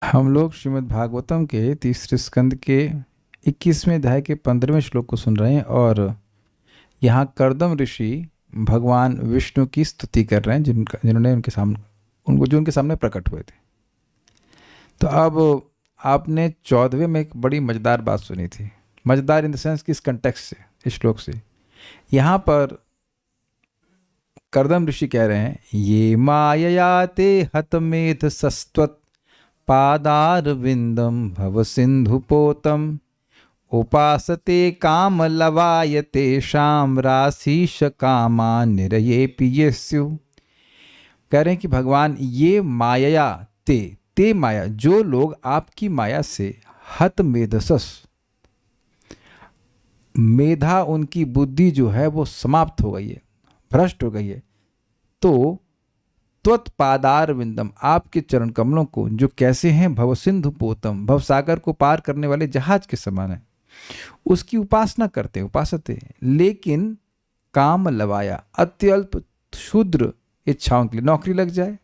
हम लोग श्रीमद् भागवतम के तीसरे स्कंद के 21वें अध्याय के 15वें श्लोक को सुन रहे हैं और यहाँ कर्दम ऋषि भगवान विष्णु की स्तुति कर रहे हैं जिन्होंने उनके सामने प्रकट हुए थे। तो अब आपने 14वें में एक बड़ी मज़ेदार बात सुनी थी, मज़ेदार इन द सेंस कि इस कंटेक्स्ट से, इस श्लोक से। यहाँ पर कर्दम ऋषि कह रहे हैं, ये मायया ते हतमेध सस्त्वत् पादारविंदम भव सिंधुपोतम उपासते काम लवायते शाम राशीष कामा निरये पियस्यु। कह रहे हैं कि भगवान ये माया ते माया, जो लोग आपकी माया से हत मेधसस, मेधा उनकी बुद्धि जो है वो समाप्त हो गई है, भ्रष्ट हो गई है, तो त्वत्पादार विंदम, आपके चरण कमलों को, जो कैसे हैं भव सिंधु पोतम, भव सागर को पार करने वाले जहाज के समान है, उसकी उपासना करते, उपासते, लेकिन काम लवाया, अत्यल्प क्षुद्र इच्छाओं के लिए, नौकरी लग जाए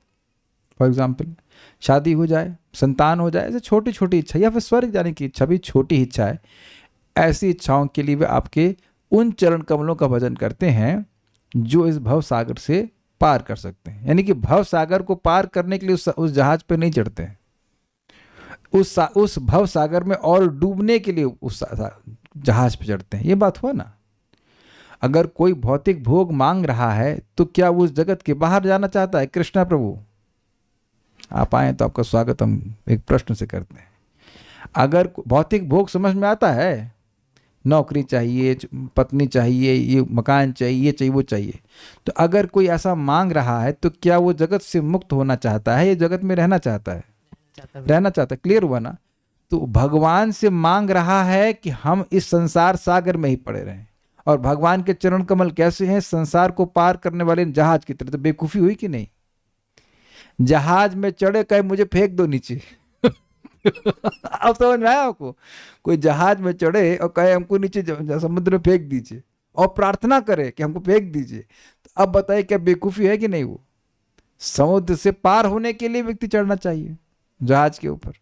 फॉर एग्जाम्पल, शादी हो जाए, संतान हो जाए, ऐसे छोटी छोटी इच्छा, या फिर स्वर्ग जाने की इच्छा भी छोटी इच्छा है, ऐसी इच्छाओं के लिए वे आपके उन चरण कमलों का भजन करते हैं जो इस भव सागर से पार कर सकते हैं। यानी कि भव सागर को पार करने के लिए उस जहाज पे नहीं चढ़ते हैं, उस भव सागर में और डूबने के लिए उस जहाज पे चढ़ते हैं। ये बात हुआ ना। अगर कोई भौतिक भोग मांग रहा है तो क्या वो उस जगत के बाहर जाना चाहता है? कृष्णा प्रभु आप आए तो आपका स्वागत हम एक प्रश्न से करते हैं। अगर भौतिक भोग समझ में आता है, नौकरी चाहिए, पत्नी चाहिए, ये मकान चाहिए, ये चाहिए, वो चाहिए, तो अगर कोई ऐसा मांग रहा है तो क्या वो जगत से मुक्त होना चाहता है, ये जगत में रहना चाहता है? रहना चाहता है। क्लियर हुआ ना। तो भगवान से मांग रहा है कि हम इस संसार सागर में ही पड़े रहें, और भगवान के चरण कमल कैसे हैं? संसार को पार करने वाले जहाज की तरह। तो बेवकूफ़ी हुई कि नहीं? जहाज में चढ़े कहे मुझे फेंक दो नीचे अब समझ में आया आपको? कोई जहाज में चढ़े और कहे हमको नीचे समुद्र में फेंक दीजिए, और प्रार्थना करे कि हमको फेंक दीजिए, तो अब बताइए क्या बेवकूफ़ी है कि नहीं? वो समुद्र से पार होने के लिए व्यक्ति चढ़ना चाहिए जहाज के ऊपर।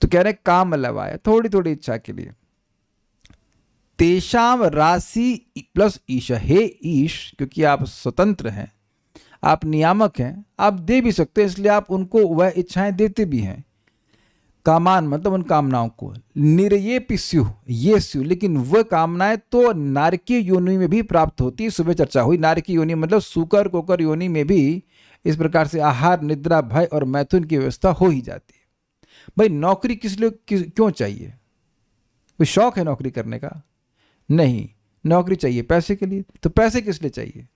तो कह रहे काम लवाया, थोड़ी थोड़ी इच्छा के लिए। तेषाम राशि प्लस ईश, हे ईश, क्योंकि आप स्वतंत्र हैं, आप नियामक हैं, आप दे भी सकते हैं, इसलिए आप उनको वह इच्छाएं देते भी हैं। कामान मतलब उन कामनाओं को, निर्ये पिस्यु, ये स्यु, लेकिन वह कामनाएं तो नारकीय योनि में भी प्राप्त होती है। सुबह चर्चा हुई, नारकीय योनि मतलब सूकर कोकर योनि में भी इस प्रकार से आहार, निद्रा, भय और मैथुन की व्यवस्था हो ही जाती है। भाई नौकरी किस लिए क्यों चाहिए? कोई शौक है नौकरी करने का? नहीं, नौकरी चाहिए पैसे के लिए। तो पैसे किस लिए चाहिए?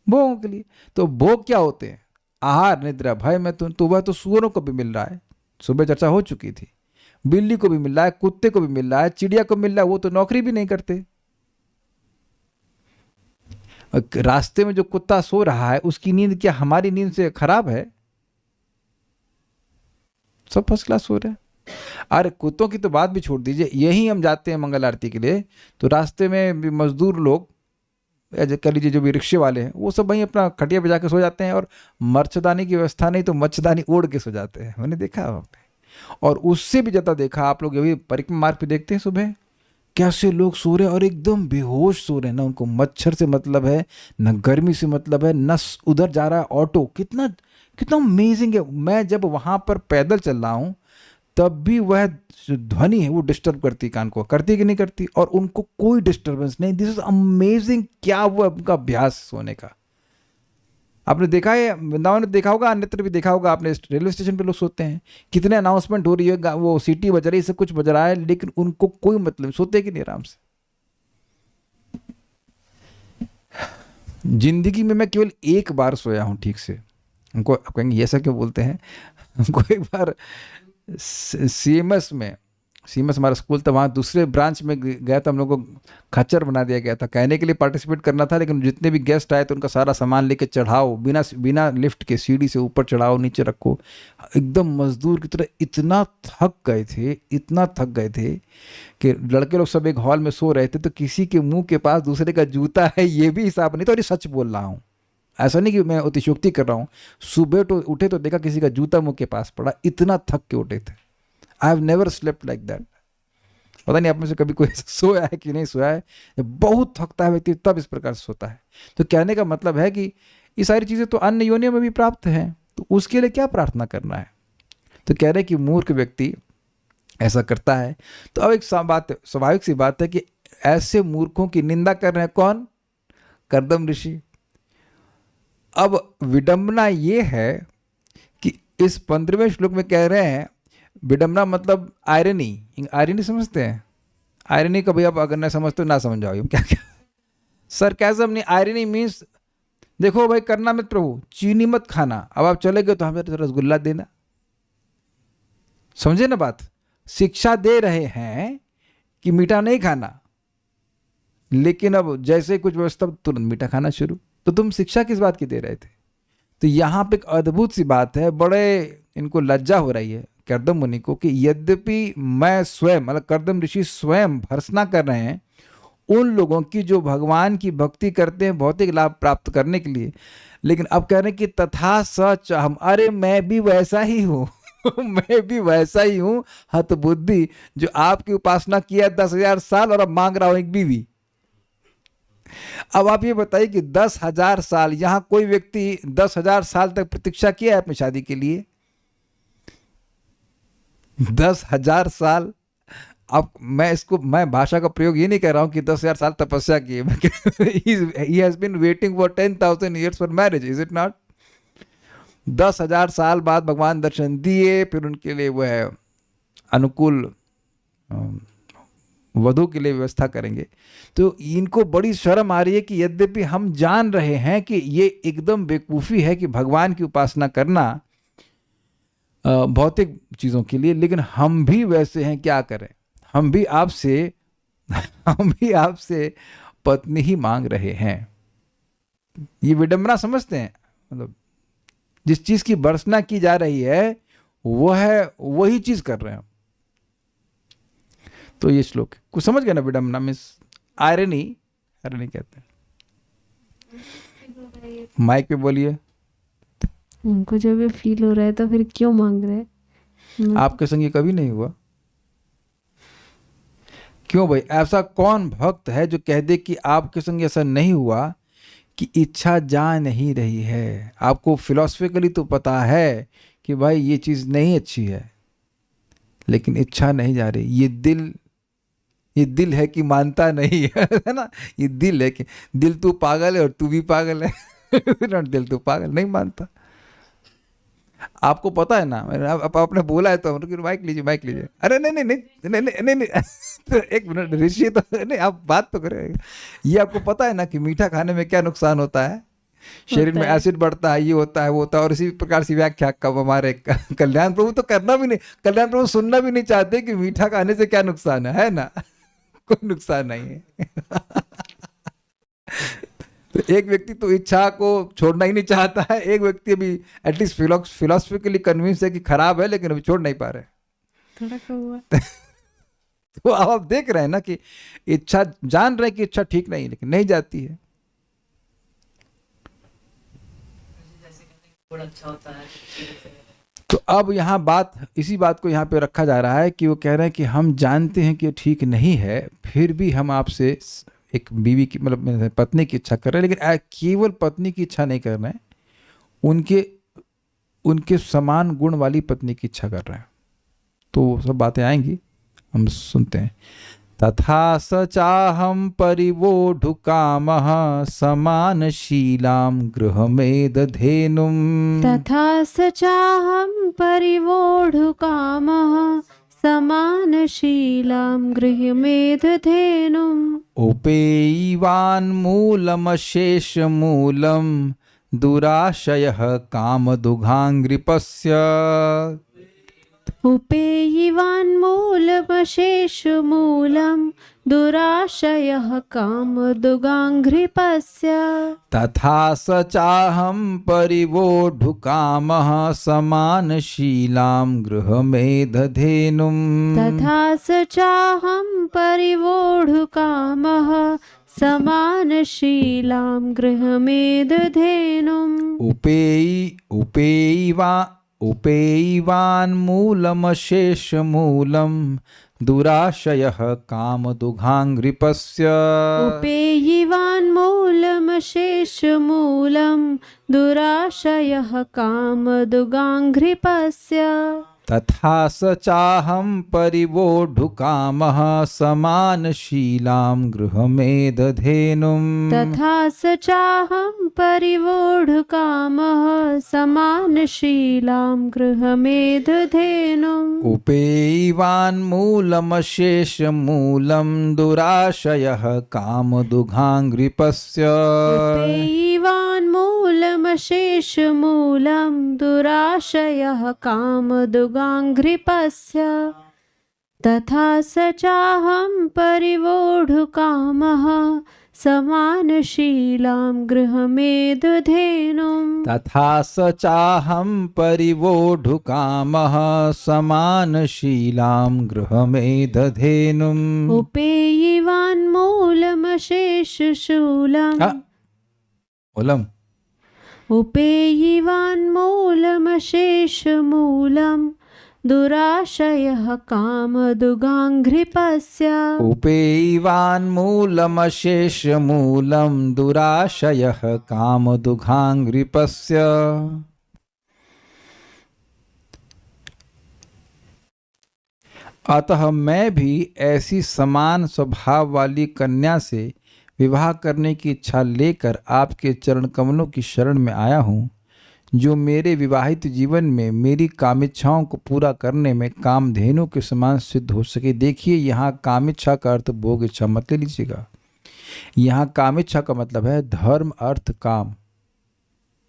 भोगों के लिए। तो भोग क्या होते हैं? आहार, निद्रा, भय, मैथुन। तो वह तो सूअरों को भी मिल रहा है, सुबह चर्चा हो चुकी थी। बिल्ली को भी मिल रहा है, कुत्ते को भी मिल रहा है, चिड़िया को मिल रहा है, वो तो नौकरी भी नहीं करते। रास्ते में जो कुत्ता सो रहा है उसकी नींद क्या हमारी नींद से खराब है? सब फर्स्ट क्लास सो रहे हैं। अरे कुत्तों की तो बात भी छोड़ दीजिए, यही हम जाते हैं मंगल आरती के लिए, तो रास्ते में भी मजदूर लोग, कह लीजिए जो भी रिक्शे वाले हैं, वो सब वहीं अपना खटिया बजा के सो जाते हैं, और मच्छरदानी की व्यवस्था नहीं तो मच्छरदानी ओढ़ के सो जाते हैं। मैंने देखा वहाँ पे। और उससे भी ज़्यादा देखा, आप लोग अभी परिक्रमा मार्ग पे देखते हैं सुबह कैसे लोग सो रहे हैं, और एकदम बेहोश सो रहे हैं। ना उनको मच्छर से मतलब है, न गर्मी से मतलब है, न उधर जा रहा है ऑटो। कितना कितना अमेजिंग है। मैं जब वहाँ पर पैदल चल रहा हूँ तब भी वह जो ध्वनि है वो डिस्टर्ब करती कान को, करती कि नहीं करती? और उनको कोई डिस्टर्बेंस नहीं। This is amazing. क्या वो उनका अभ्यास सोने का। आपने देखा है, वृंदावन में देखा होगा, अन्यत्र भी देखा होगा आपने, रेलवे स्टेशन पे लोग सोते हैं, कितने अनाउंसमेंट हो रही है, वो सीटी बज रही है, सब कुछ बज रहा है, लेकिन उनको कोई मतलब, सोते कि नहीं आराम से। जिंदगी में मैं केवल एक बार सोया हूँ ठीक से। उनको कहेंगे ये ऐसा क्यों बोलते हैं? हमको एक बार सीएमएस में, सीएमएस हमारा स्कूल था, वहाँ दूसरे ब्रांच में गया था, हम लोग को खच्चर बना दिया गया था। कहने के लिए पार्टिसिपेट करना था, लेकिन जितने भी गेस्ट आए तो उनका सारा सामान लेके चढ़ाओ, बिना लिफ्ट के सीढ़ी से ऊपर चढ़ाओ, नीचे रखो। एकदम मजदूर की तरह। इतना थक गए थे, इतना थक गए थे कि लड़के लोग सब एक हॉल में सो रहे थे, तो किसी के मुंह के पास दूसरे का जूता है ये भी हिसाब नहीं था। और ये सच बोल रहा हूँ, ऐसा नहीं कि मैं अतिशयोक्ति कर रहा हूँ। सुबह तो उठे तो देखा किसी का जूता मुंह के पास पड़ा, इतना थक के उठे थे। I have never slept like that. पता नहीं आप में से कभी कोई सोया है कि नहीं सोया है। जब बहुत थकता है व्यक्ति तब इस प्रकार से सोता है। तो कहने का मतलब है कि ये सारी चीज़ें तो अन्य योनियों में भी प्राप्त हैं, तो उसके लिए क्या प्रार्थना करना है। तो कह रहे कि मूर्ख व्यक्ति ऐसा करता है। तो अब एक स्वाभाविक सी बात है कि ऐसे मूर्खों की निंदा कर रहे हैं कौन? कर्दम ऋषि। अब विडंबना ये है कि इस 15वें श्लोक में कह रहे हैं, विडंबना मतलब आयरनी। आयरनी समझते हैं? आयरनी का भाई आप अगर ना समझते हो ना समझाओ क्या क्या। सरकाज़म नहीं, आयरनी मीन्स देखो भाई करना मत प्रभु, चीनी मत खाना। अब आप चले गए तो हमें तो रसगुल्ला देना। समझे ना बात? शिक्षा दे रहे हैं कि मीठा नहीं खाना, लेकिन अब जैसे कुछ व्यवस्था तुरंत मीठा खाना शुरू। तो तुम शिक्षा किस बात की दे रहे थे? तो यहाँ पे एक अद्भुत सी बात है, बड़े इनको लज्जा हो रही है कर्दम मुनि को कि यद्यपि मैं स्वयं मतलब कर्दम ऋषि स्वयं भर्त्सना कर रहे हैं उन लोगों की जो भगवान की भक्ति करते हैं भौतिक लाभ प्राप्त करने के लिए, लेकिन अब कह रहे हैं कि तथा सच हम, अरे मैं भी वैसा ही हूँ मैं भी वैसा ही हूँ हतबुद्धि, जो आपकी उपासना किया 10,000 साल और अब मांग रहा हूं एक बीवी। अब आप ये बताइए कि 10,000 साल, यहां कोई व्यक्ति 10,000 साल तक प्रतीक्षा किया है अपनी शादी के लिए? 10,000 साल। अब मैं भाषा का प्रयोग ये नहीं कर रहा हूं कि 10,000 साल तपस्या की he has been waiting for 10,000 years for marriage, is it not? 10,000 साल बाद भगवान दर्शन दिए, फिर उनके लिए वह अनुकूल वधु के लिए व्यवस्था करेंगे। तो इनको बड़ी शर्म आ रही है कि यद्यपि हम जान रहे हैं कि ये एकदम बेवकूफ़ी है कि भगवान की उपासना करना भौतिक चीज़ों के लिए, लेकिन हम भी वैसे हैं, क्या करें। हम भी आपसे पत्नी ही मांग रहे हैं। ये विडंबना समझते हैं? मतलब जिस चीज़ की भर्त्सना की जा रही है वही चीज़ कर रहे हैं। तो ये श्लोक कुछ समझ गए ना? विडंबना मीन्स आयरनी कहते हैं। माइक पे बोलिए। उनको जब ये फील हो रहा है तो फिर क्यों मांग रहे हैं? आपके संग ये कभी नहीं हुआ? क्यों भाई? ऐसा कौन भक्त है जो कह दे कि आपके संग ऐसा नहीं हुआ कि इच्छा जा नहीं रही है? आपको फिलॉसफिकली तो पता है कि भाई ये चीज़ नहीं अच्छी है, लेकिन इच्छा नहीं जा रही। ये दिल है कि मानता नहीं है ना? ये दिल है कि दिल तू पागल है और तू भी पागल है दिल तू पागल नहीं मानता। आपको पता है ना, आपने बोला है तो माइक लीजिए। अरे नहीं तो एक मिनट ऋषि, तो नहीं आप बात तो करें। ये आपको पता है ना कि मीठा खाने में क्या नुकसान होता है? शरीर में एसिड बढ़ता है, ये होता है वो होता है। और इसी प्रकार से व्याख्या कब हमारे कल्याण प्रभु तो करना भी नहीं, कल्याण प्रभु सुनना भी नहीं चाहते कि मीठा खाने से क्या नुकसान है ना? कोई नुकसान नहीं है तो एक व्यक्ति तो इच्छा को छोड़ना ही नहीं चाहता है, एक व्यक्ति अभी एटलीस्ट फिलोसफिकली कन्विंस है कि खराब है, लेकिन अभी छोड़ नहीं पा रहे। थोड़ा क्या हुआ? तो आप देख रहे हैं ना कि इच्छा, जान रहे हैं कि इच्छा ठीक नहीं, लेकिन नहीं जाती है। अच्छा होता है। तो अब यहाँ इसी बात को यहाँ पे रखा जा रहा है कि वो कह रहे हैं कि हम जानते हैं कि ठीक नहीं है, फिर भी हम आपसे एक बीवी की मतलब पत्नी की इच्छा कर रहे हैं, लेकिन केवल पत्नी की इच्छा नहीं कर रहे हैं, उनके समान गुण वाली पत्नी की इच्छा कर रहे हैं। तो सब बातें आएंगी, हम सुनते हैं। तथा स चाहम परिवोढुकामः समानशीलां गृहमेदधेनुम्। तथा स चाहम परिवोढुकामः समानशीलां गृहमेदधेनुम्। उपेयिवान्मूलमशेषमूलं दुराशयः कामदुघाङ्घ्रिपस्य। उपेयिवान्मूलमशेषमूलं दुराशयः कामदुघाङ्घ्रिपस्य। तथा स चाहं परिवोढुकामः समानशीलां गृहमेदधेनुम्। तथा स चाहं परिवोढुकामः समानशीलां गृहमेधधेनुम् उपेयिवान्मूलमशेषमूलं दुराशयः कामदुघाङ्घ्रिपस्य उपेयिवान्मूलमशेषमूलं दुराशयः कामदुगाङ्घ्रिपस्य तथा स चाहं परिवोढुकामः समानशीलां गृहमेधधेनुम् तथा स चाहं परिवोढुकामः समानशीलां गृहमेधधेनुम् उपेयिवान्मूलमशेषमूलं दुराशयः कामदुघाङ्घ्रिपस्य उपेयिवान्मूलमशेषमूलं दुराशयः कामदुगाङ्घ्रिपस्य तथा स चाहं परिवोढुकामः समानशीलां गृहमेधधेनुम् तथा स चाहं परिवोढुकामः समानशीलां गृहमेधधेनुम् उपेयिवान्मूलमशेषशूलम् मूलम उपेयिवान्मूलमशेषमूलं दुराशयः कामदुगाङ्घ्रिपस्य उपेयिवान्मूलमशेषमूलं दुराशयः कामदुघाङ्घ्रिपस्य अतः मैं भी ऐसी समान स्वभाव वाली कन्या से विवाह करने की इच्छा लेकर आपके चरण कमलों की शरण में आया हूँ, जो मेरे विवाहित जीवन में मेरी कामिच्छाओं को पूरा करने में कामधेनु के समान सिद्ध हो सके। देखिए, यहाँ कामिच्छा का अर्थ भोग इच्छा मत ले लीजिएगा। यहाँ कामिच्छा का मतलब है धर्म अर्थ काम,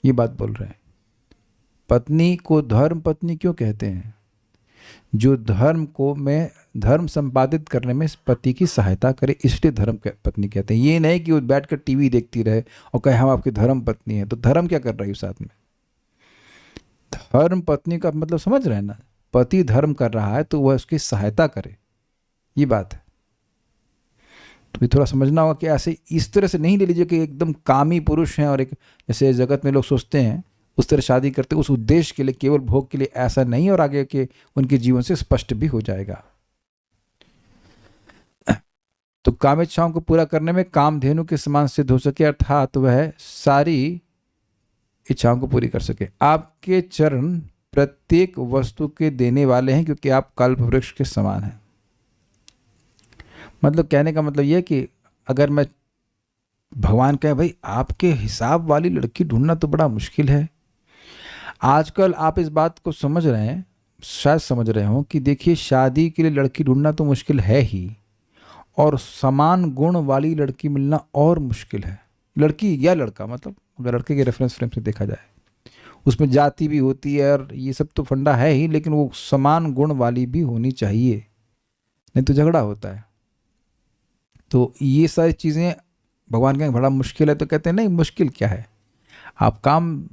ये बात बोल रहे हैं। पत्नी को धर्म पत्नी क्यों कहते हैं? जो धर्म संपादित करने में पति की सहायता करे, इसलिए धर्म पत्नी कहते हैं। ये नहीं कि वो बैठकर टीवी देखती रहे और कहे हम आपकी धर्म पत्नी है। तो धर्म क्या कर रही है साथ में? धर्म पत्नी का मतलब समझ रहे हैं ना? पति धर्म कर रहा है तो वह उसकी सहायता करे, ये बात है। तो ये थोड़ा समझना होगा कि ऐसे इस तरह से नहीं ले लीजिए कि एकदम कामी पुरुष हैं और एक जैसे जगत में लोग सोचते हैं उस तरह शादी करते उस उद्देश्य के लिए, केवल भोग के लिए, ऐसा नहीं। और आगे के उनके जीवन से स्पष्ट भी हो जाएगा। तो कामेच्छाओं को पूरा करने में कामधेनु के समान सिद्ध हो सके, अर्थात वह सारी इच्छाओं को पूरी कर सके। आपके चरण प्रत्येक वस्तु के देने वाले हैं, क्योंकि आप कल्प वृक्ष के समान हैं। मतलब कहने का मतलब यह कि अगर मैं भगवान कहे भाई आपके हिसाब वाली लड़की ढूंढना तो बड़ा मुश्किल है। आजकल आप इस बात को समझ रहे हैं, शायद समझ रहे हो कि देखिए शादी के लिए लड़की ढूंढना तो मुश्किल है ही, और समान गुण वाली लड़की मिलना और मुश्किल है। लड़की या लड़का, मतलब अगर लड़के के रेफरेंस फ्रेम से देखा जाए, उसमें जाति भी होती है और ये सब तो फंडा है ही, लेकिन वो समान गुण वाली भी होनी चाहिए, नहीं तो झगड़ा होता है। तो ये सारी चीज़ें भगवान कहें बड़ा मुश्किल है, तो कहते हैं नहीं मुश्किल क्या है, आप काम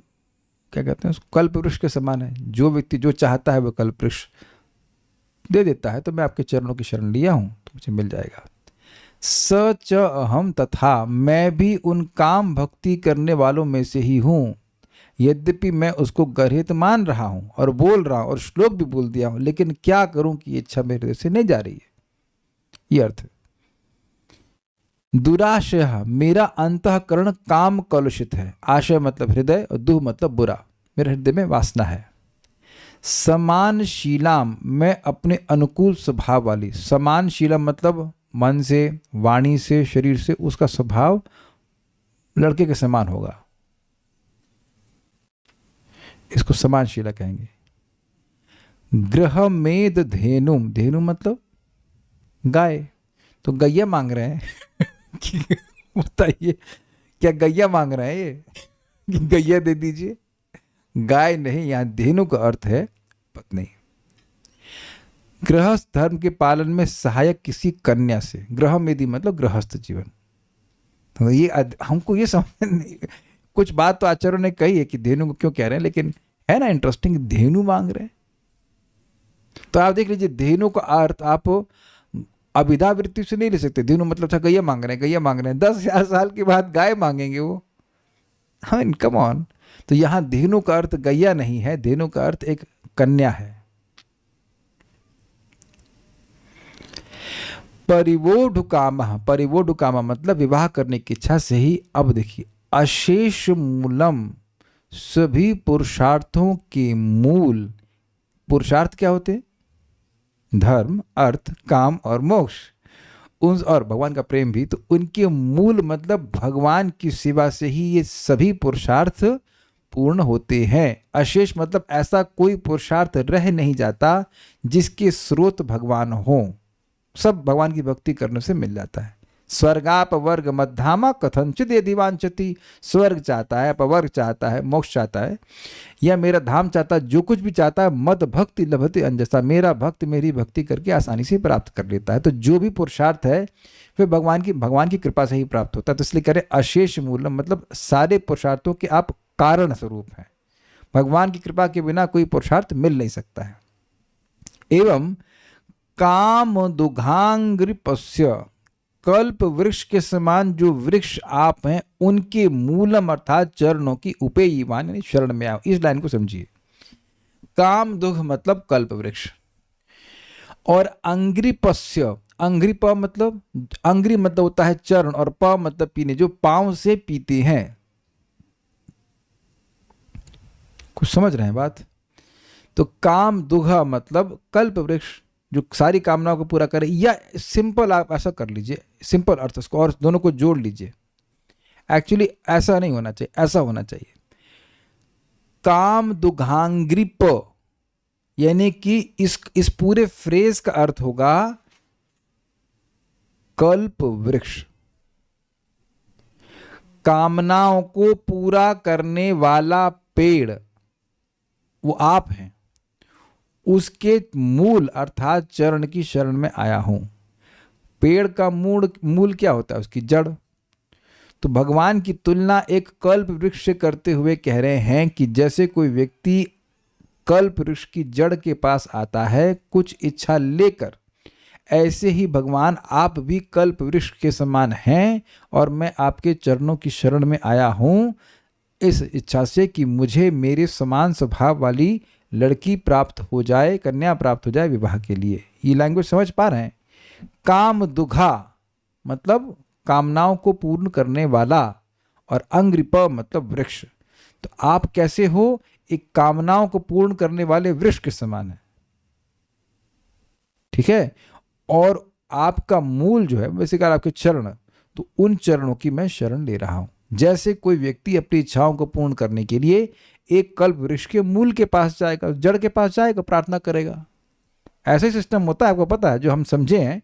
क्या कहते हैं उसको, कल्प वृक्ष के समान है। जो व्यक्ति जो चाहता है वो कल्प वृक्ष दे देता है। तो मैं आपके चरणों की शरण लिया हूँ तो मुझे मिल जाएगा। सच अहम, तथा मैं भी उन काम भक्ति करने वालों में से ही हूँ। यद्यपि मैं उसको गर्हित मान रहा हूँ और बोल रहा हूँ और श्लोक भी बोल दिया हूँ, लेकिन क्या करूँ कि इच्छा मेरे हृदय से नहीं जा रही है। ये अर्थ है। दुराशय, मेरा अंतःकरण काम कलुषित है। आशय मतलब हृदय और दुह मतलब बुरा, मेरे हृदय में वासना है। समानशीलाम, मैं अपने अनुकूल स्वभाव वाली। समानशीलम मतलब मन से, वाणी से, शरीर से उसका स्वभाव लड़के के समान होगा, इसको समानशीला कहेंगे। गृहमेध धेनुम, धेनु मतलब गाय। तो गैया मांग रहे हैं बताइए क्या गैया मांग रहे हैं ये कि गैया दे दीजिए? गाय नहीं, यहां धेनु का अर्थ है पत्नी। गृहस्थ धर्म के पालन में सहायक किसी कन्या से। गृहमेधि मतलब गृहस्थ जीवन। तो ये हमको ये समझ नहीं, कुछ बात तो आचार्यों ने कही है कि धेनु को क्यों कह रहे हैं, लेकिन है ना इंटरेस्टिंग, धेनु मांग रहे हैं। तो आप देख लीजिए, धेनु का अर्थ आप अभिधा वृत्ति से नहीं ले सकते। धेनु मतलब अच्छा गैया मांग रहे हैं, गैया मांग रहे हैं, 10,000 साल के बाद गाय मांगेंगे वो। हाँ, कम ऑन। तो यहाँ धेनु का अर्थ गैया नहीं है, धेनु का अर्थ एक कन्या है। परिवोढ़ काम मतलब विवाह करने की इच्छा से ही। अब देखिए, अशेष मूलम, सभी पुरुषार्थों के मूल। पुरुषार्थ क्या होते? धर्म, अर्थ, काम और मोक्ष, उन और भगवान का प्रेम भी। तो उनके मूल मतलब भगवान की सेवा से ही ये सभी पुरुषार्थ पूर्ण होते हैं। अशेष मतलब ऐसा कोई पुरुषार्थ रह नहीं जाता जिसके स्रोत भगवान हो। सब भगवान की भक्ति करने से मिल जाता है। स्वर्गाप वर्ग मध्यामा कथनचित यदि वांछति। स्वर्ग चाहता है, अपवर्ग चाहता है, मोक्ष चाहता है, या मेरा धाम चाहता है, जो कुछ भी चाहता है, मद भक्ति लभते अंजसा, मेरा भक्त मेरी भक्ति करके आसानी से प्राप्त कर लेता है। तो जो भी पुरुषार्थ है फिर भगवान की कृपा से ही प्राप्त होता है। तो इसलिए करें अशेष मूलम मतलब सारे पुरुषार्थों के आप कारण स्वरूप हैं। भगवान की कृपा के बिना कोई पुरुषार्थ मिल नहीं सकता है। एवं काम दुघांग्रिपस्य, कल्प वृक्ष के समान जो वृक्ष आप हैं उनके मूलम अर्थात चरणों की उपेयीवान यानी शरण में आओ। इस लाइन को समझिए। काम दुघ मतलब कल्प वृक्ष, और अंग्रिपस्य, अंग्रिप मतलब, अंग्रि मतलब होता है चरण, और प मतलब पीने, जो पांव से पीते हैं। कुछ समझ रहे हैं बात? तो काम दुघा मतलब कल्प वृक्ष जो सारी कामनाओं को पूरा करे, या सिंपल आप ऐसा कर लीजिए, सिंपल अर्थ उसको, और दोनों को जोड़ लीजिए। एक्चुअली ऐसा नहीं होना चाहिए, ऐसा होना चाहिए काम दुघांग्रिप, यानी कि इस पूरे फ्रेज का अर्थ होगा कल्प वृक्ष। कामनाओं को पूरा करने वाला पेड़ वो आप हैं, उसके मूल अर्थात चरण की शरण में आया हूं। पेड़ का मूल क्या होता है? उसकी जड़। तो भगवान की तुलना एक कल्प वृक्ष से करते हुए कह रहे हैं कि जैसे कोई व्यक्ति कल्प वृक्ष की जड़ के पास आता है कुछ इच्छा लेकर, ऐसे ही भगवान आप भी कल्प वृक्ष के समान हैं, और मैं आपके चरणों की शरण में आया हूं इस इच्छा से कि मुझे मेरे समान स्वभाव वाली लड़की प्राप्त हो जाए, कन्या प्राप्त हो जाए विवाह के लिए। ये लैंग्वेज समझ पा रहे हैं? काम दुघा मतलब कामनाओं को पूर्ण करने वाला, और अंग्रिप मतलब वृक्ष। तो आप कैसे हो? एक कामनाओं को पूर्ण करने वाले वृक्ष के समान है, ठीक है। और आपका मूल जो है बेसिकली आपके चरण, तो उन चरणों की मैं शरण ले रहा हूं। जैसे कोई व्यक्ति अपनी इच्छाओं को पूर्ण करने के लिए एक कल्प वृक्ष के मूल के पास जाएगा, जड़ के पास जाएगा, प्रार्थना करेगा। ऐसा ही सिस्टम होता है, आपको पता है। जो हम समझे हैं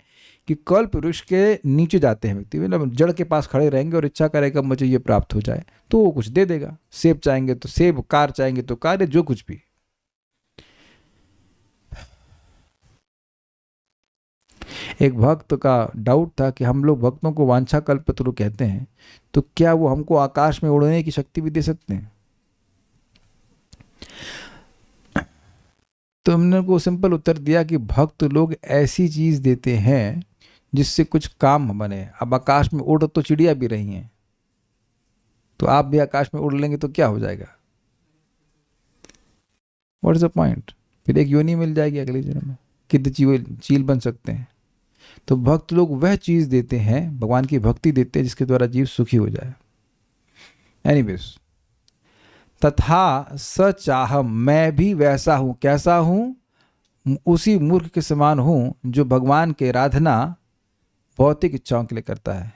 कि कल्प वृक्ष के नीचे जाते हैं व्यक्ति, मतलब जड़ के पास खड़े रहेंगे और इच्छा करेगा मुझे ये प्राप्त हो जाए, तो वो कुछ दे देगा। सेब चाहेंगे तो सेब, कार चाहेंगे तो कार, जो कुछ भी। एक भक्त का डाउट था कि हम लोग भक्तों को वांछा कल्पतरु कहते हैं, तो क्या वो हमको आकाश में उड़ने की शक्ति भी दे सकते हैं? तो हमने को सिंपल उत्तर दिया कि भक्त लोग ऐसी चीज देते हैं जिससे कुछ काम बने। अब आकाश में उड़ तो चिड़िया भी रही हैं, तो आप भी आकाश में उड़ लेंगे तो क्या हो जाएगा? What is the point? फिर एक योनि मिल जाएगी अगले जन्म में, कितने चील बन सकते हैं। तो भक्त लोग वह चीज देते हैं, भगवान की भक्ति देते हैं जिसके द्वारा जीव सुखी हो जाए। एनीवेज, तथा स चाहम, मैं भी वैसा हूं। कैसा हूं? उसी मूर्ख के समान हूं जो भगवान के आराधना भौतिक इच्छाओं के लिए करता है।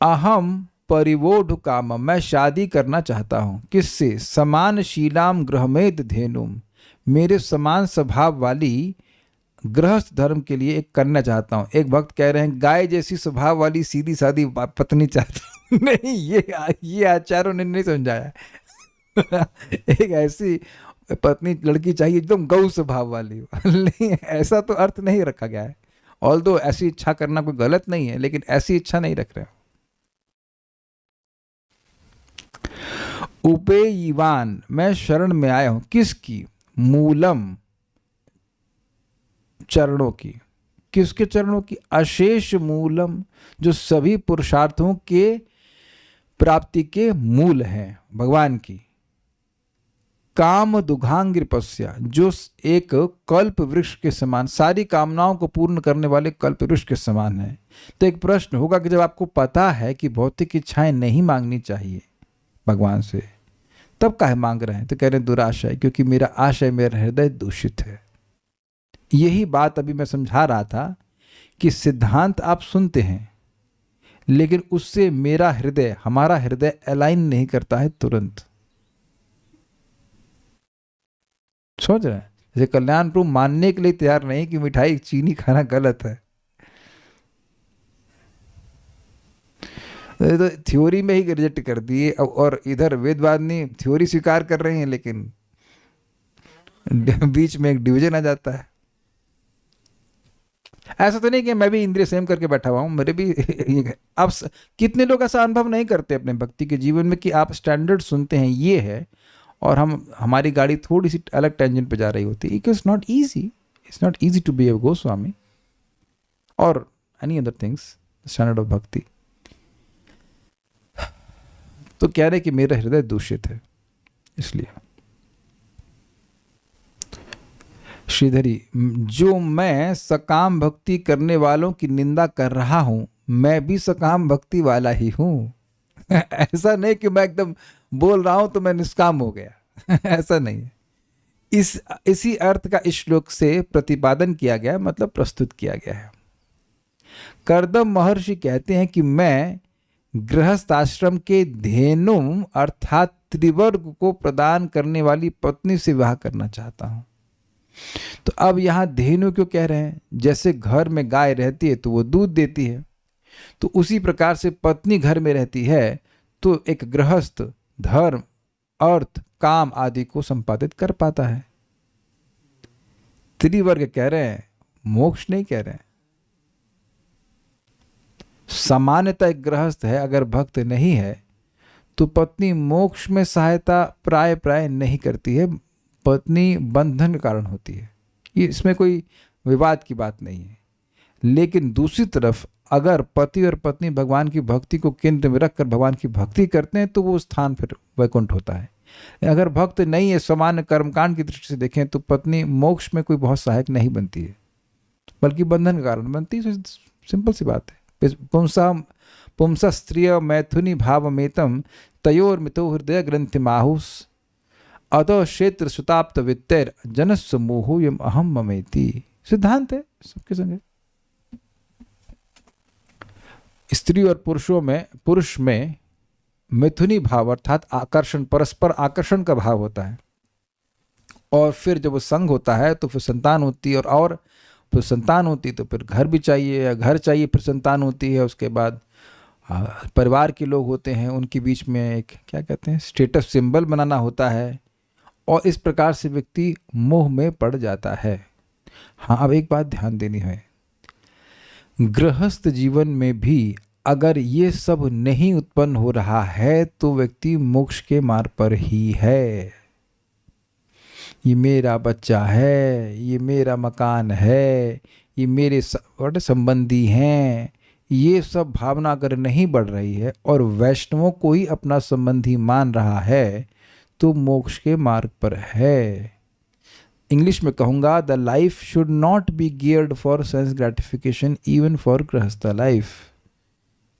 अहम परिवोढ़ काम, मैं शादी करना चाहता हूं। किससे? समान शीलाम गृहमेद धेनुम, मेरे समान स्वभाव वाली गृहस्थ धर्म के लिए एक कन्या चाहता हूं। एक भक्त कह रहे हैं गाय जैसी स्वभाव वाली सीधी सादी पत्नी चाहता हूं। नहीं, ये आचार्यों ने नहीं समझाया। एक ऐसी पत्नी लड़की चाहिए एकदम गौ स्वभाव वाली। नहीं, ऐसा तो अर्थ नहीं रखा गया है। ऑल्दो ऐसी इच्छा करना कोई गलत नहीं है, लेकिन ऐसी इच्छा नहीं रख रहे हो। उपेयीवान, मैं शरण में आया हूं। किसकी? मूलम, चरणों की। किसके चरणों की? अशेष मूलम, जो सभी पुरुषार्थों के प्राप्ति के मूल हैं, भगवान की। काम दुघांग्रिपस्या, जो एक कल्प वृक्ष के समान, सारी कामनाओं को पूर्ण करने वाले कल्प वृक्ष के समान है। तो एक प्रश्न होगा कि जब आपको पता है कि भौतिक इच्छाएं नहीं मांगनी चाहिए भगवान से, तब काहे मांग रहे हैं? तो कह रहे हैं दुराशय, क्योंकि मेरा आशय, मेरा हृदय दूषित है। यही बात अभी मैं समझा रहा था कि सिद्धांत आप सुनते हैं, लेकिन उससे मेरा हृदय, हमारा हृदय अलाइन नहीं करता है तुरंत। सोच रहे हैं, जैसे कल्याण प्रभु मानने के लिए तैयार नहीं कि मिठाई चीनी खाना गलत है, तो थ्योरी में ही रिजेक्ट कर दिए, और इधर वेदवादिनी थ्योरी स्वीकार कर रहे हैं, लेकिन बीच में एक डिवीजन आ जाता है। ऐसा तो नहीं कि मैं भी इंद्रिय संयम करके बैठा हुआ हूं, मेरे भी अब कितने लोग ऐसा अनुभव नहीं करते अपने भक्ति के जीवन में कि आप स्टैंडर्ड सुनते हैं ये है, और हमारी गाड़ी थोड़ी सी अलग टेंजेंट पे जा रही होती है। It's not easy, it's not easy to be a Goswami और any other things, standard of bhakti. तो कह रहे कि मेरा हृदय दूषित है, इसलिए। श्रीधरी, जो मैं सकाम भक्ति करने वालों की निंदा कर रहा हूं, मैं भी सकाम भक्ति वाला ही हूं। ऐसा नहीं कि मैं एकदम बोल रहा हूं तो मैं निष्काम हो गया। ऐसा नहीं है। इसी अर्थ का इस श्लोक से प्रतिपादन किया गया, मतलब प्रस्तुत किया गया है। कर्दम महर्षि कहते हैं कि मैं गृहस्थ आश्रम के धेनुम अर्थात त्रिवर्ग को प्रदान करने वाली पत्नी से विवाह करना चाहता हूं। तो अब यहां धेनु क्यों कह रहे हैं? जैसे घर में गाय रहती है तो वो दूध देती है, तो उसी प्रकार से पत्नी घर में रहती है तो एक गृहस्थ धर्म, अर्थ, काम आदि को संपादित कर पाता है। त्रिवर्ग कह रहे हैं, मोक्ष नहीं कह रहे हैं। सामान्यतः एक गृहस्थ है, अगर भक्त नहीं है तो पत्नी मोक्ष में सहायता प्राय नहीं करती है, पत्नी बंधन के कारण होती है। ये इसमें कोई विवाद की बात नहीं है। लेकिन दूसरी तरफ अगर पति और पत्नी भगवान की भक्ति को केंद्र में रखकर भगवान की भक्ति करते हैं तो वो स्थान फिर वैकुंठ होता है। अगर भक्त नहीं है, सामान्य कर्मकांड की दृष्टि से देखें तो पत्नी मोक्ष में कोई बहुत सहायक नहीं बनती है, बल्कि बंधन के कारण बनती है। सिंपल सी बात है। पुंसा स्त्रिय मैथुनी भावमेतम तयोर्मितो हृदय ग्रंथि माहुस अतो क्षेत्र सुताप्त वित्तर जनस्व मोहो यम अहम ममेति। सिद्धांत है सबके संगे। स्त्री और पुरुष में मैथुनी भाव अर्थात आकर्षण, परस्पर आकर्षण का भाव होता है, और फिर जब वो संग होता है तो फिर संतान होती है, और फिर संतान होती तो फिर घर भी चाहिए, या घर चाहिए फिर संतान होती है। उसके बाद परिवार के लोग होते हैं, उनके बीच में एक क्या कहते हैं स्टेटस सिंबल बनाना होता है, और इस प्रकार से व्यक्ति मोह में पड़ जाता है। हाँ, अब एक बात ध्यान देनी है, गृहस्थ जीवन में भी अगर ये सब नहीं उत्पन्न हो रहा है तो व्यक्ति मोक्ष के मार्ग पर ही है। ये मेरा बच्चा है, ये मेरा मकान है, ये मेरे संबंधी हैं, ये सब भावना अगर नहीं बढ़ रही है और वैष्णवों को ही अपना संबंधी मान रहा है तो मोक्ष के मार्ग पर है। इंग्लिश में कहूँगा, the life should not be geared for sense gratification even for गृहस्थ लाइफ।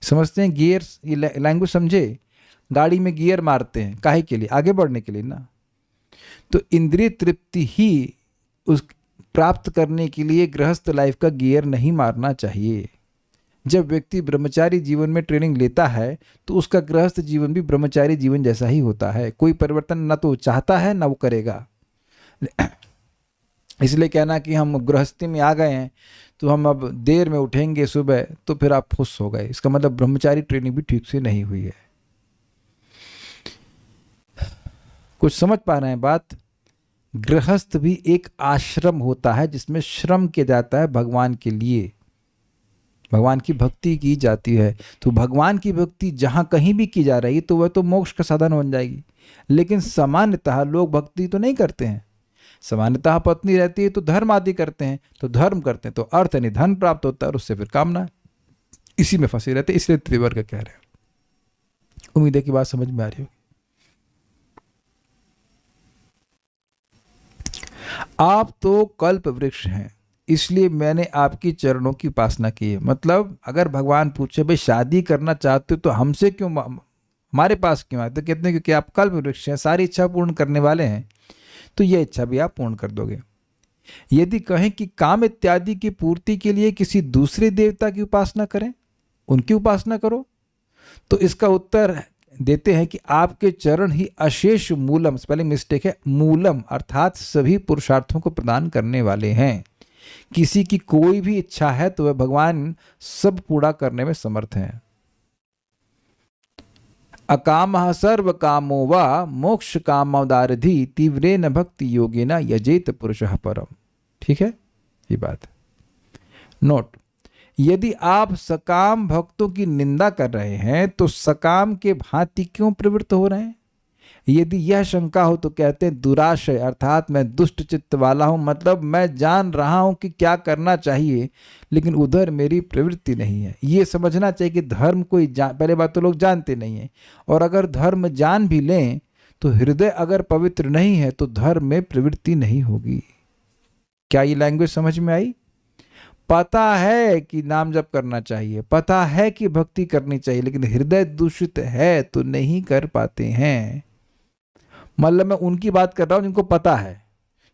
समझते हैं गियर, ये लैंग्वेज समझे। गाड़ी में गियर मारते हैं काहे के लिए? आगे बढ़ने के लिए ना। तो इंद्रिय तृप्ति ही उस प्राप्त करने के लिए गृहस्थ लाइफ का गियर नहीं मारना चाहिए। जब व्यक्ति ब्रह्मचारी जीवन में ट्रेनिंग लेता है तो उसका गृहस्थ जीवन भी ब्रह्मचारी जीवन जैसा ही होता है। कोई परिवर्तन ना तो चाहता है ना वो करेगा। इसलिए कहना कि हम गृहस्थी में आ गए हैं तो हम अब देर में उठेंगे सुबह तो फिर आप खुश हो गए, इसका मतलब ब्रह्मचारी ट्रेनिंग भी ठीक से नहीं हुई है। कुछ समझ पा रहे हैं बात? गृहस्थ भी एक आश्रम होता है जिसमें श्रम किया जाता है भगवान के लिए, भगवान की भक्ति की जाती है। तो भगवान की भक्ति जहाँ कहीं भी की जा रही है तो वह तो मोक्ष का साधन बन जाएगी। लेकिन सामान्यतः लोग भक्ति तो नहीं करते हैं, सामान्यतः पत्नी रहती है तो धर्म आदि करते हैं, तो धर्म करते हैं तो अर्थ यानी धन प्राप्त होता है और उससे फिर कामना, इसी में फंसे रहते हैं, इसलिए त्रिवर्ग कह रहे हैं। उम्मीद है कि बात समझ में आ रही होगी। आप तो कल्प वृक्ष हैं, इसलिए मैंने आपकी चरणों की उपासना की है। मतलब अगर भगवान पूछे भाई शादी करना चाहते हो तो हमसे क्यों, हमारे पास क्यों आते, तो कहते हैं क्योंकि आप कल्प वृक्ष हैं, सारी इच्छा पूर्ण करने वाले हैं, तो ये इच्छा भी आप पूर्ण कर दोगे। यदि कहें कि काम इत्यादि की पूर्ति के लिए किसी दूसरे देवता की उपासना करें, उनकी उपासना करो, तो इसका उत्तर देते हैं कि आपके चरण ही अशेष मूलम, स्पेलिंग मिस्टेक है, मूलम अर्थात सभी पुरुषार्थों को प्रदान करने वाले हैं। किसी की कोई भी इच्छा है तो वह भगवान सब पूरा करने में समर्थ हैं। अकामः सर्व कामो वा मोक्ष कामोदारधि तीव्रेन भक्ति योगेन यजेत पुरुषः परम। ठीक है, ये बात। नोट, यदि आप सकाम भक्तों की निंदा कर रहे हैं तो सकाम के भांति क्यों प्रवृत्त हो रहे हैं? यदि यह शंका हो तो कहते हैं दुराशय अर्थात मैं दुष्ट चित्त वाला हूं, मतलब मैं जान रहा हूं कि क्या करना चाहिए लेकिन उधर मेरी प्रवृत्ति नहीं है। ये समझना चाहिए कि धर्म कोई पहले बात तो लोग जानते नहीं है, और अगर धर्म जान भी लें तो हृदय अगर पवित्र नहीं है तो धर्म में प्रवृत्ति नहीं होगी। क्या ये लैंग्वेज समझ में आई? पता है कि नाम जप करना चाहिए, पता है कि भक्ति करनी चाहिए, लेकिन हृदय दूषित है तो नहीं कर पाते हैं। मतलब मैं उनकी बात कर रहा हूं जिनको पता है,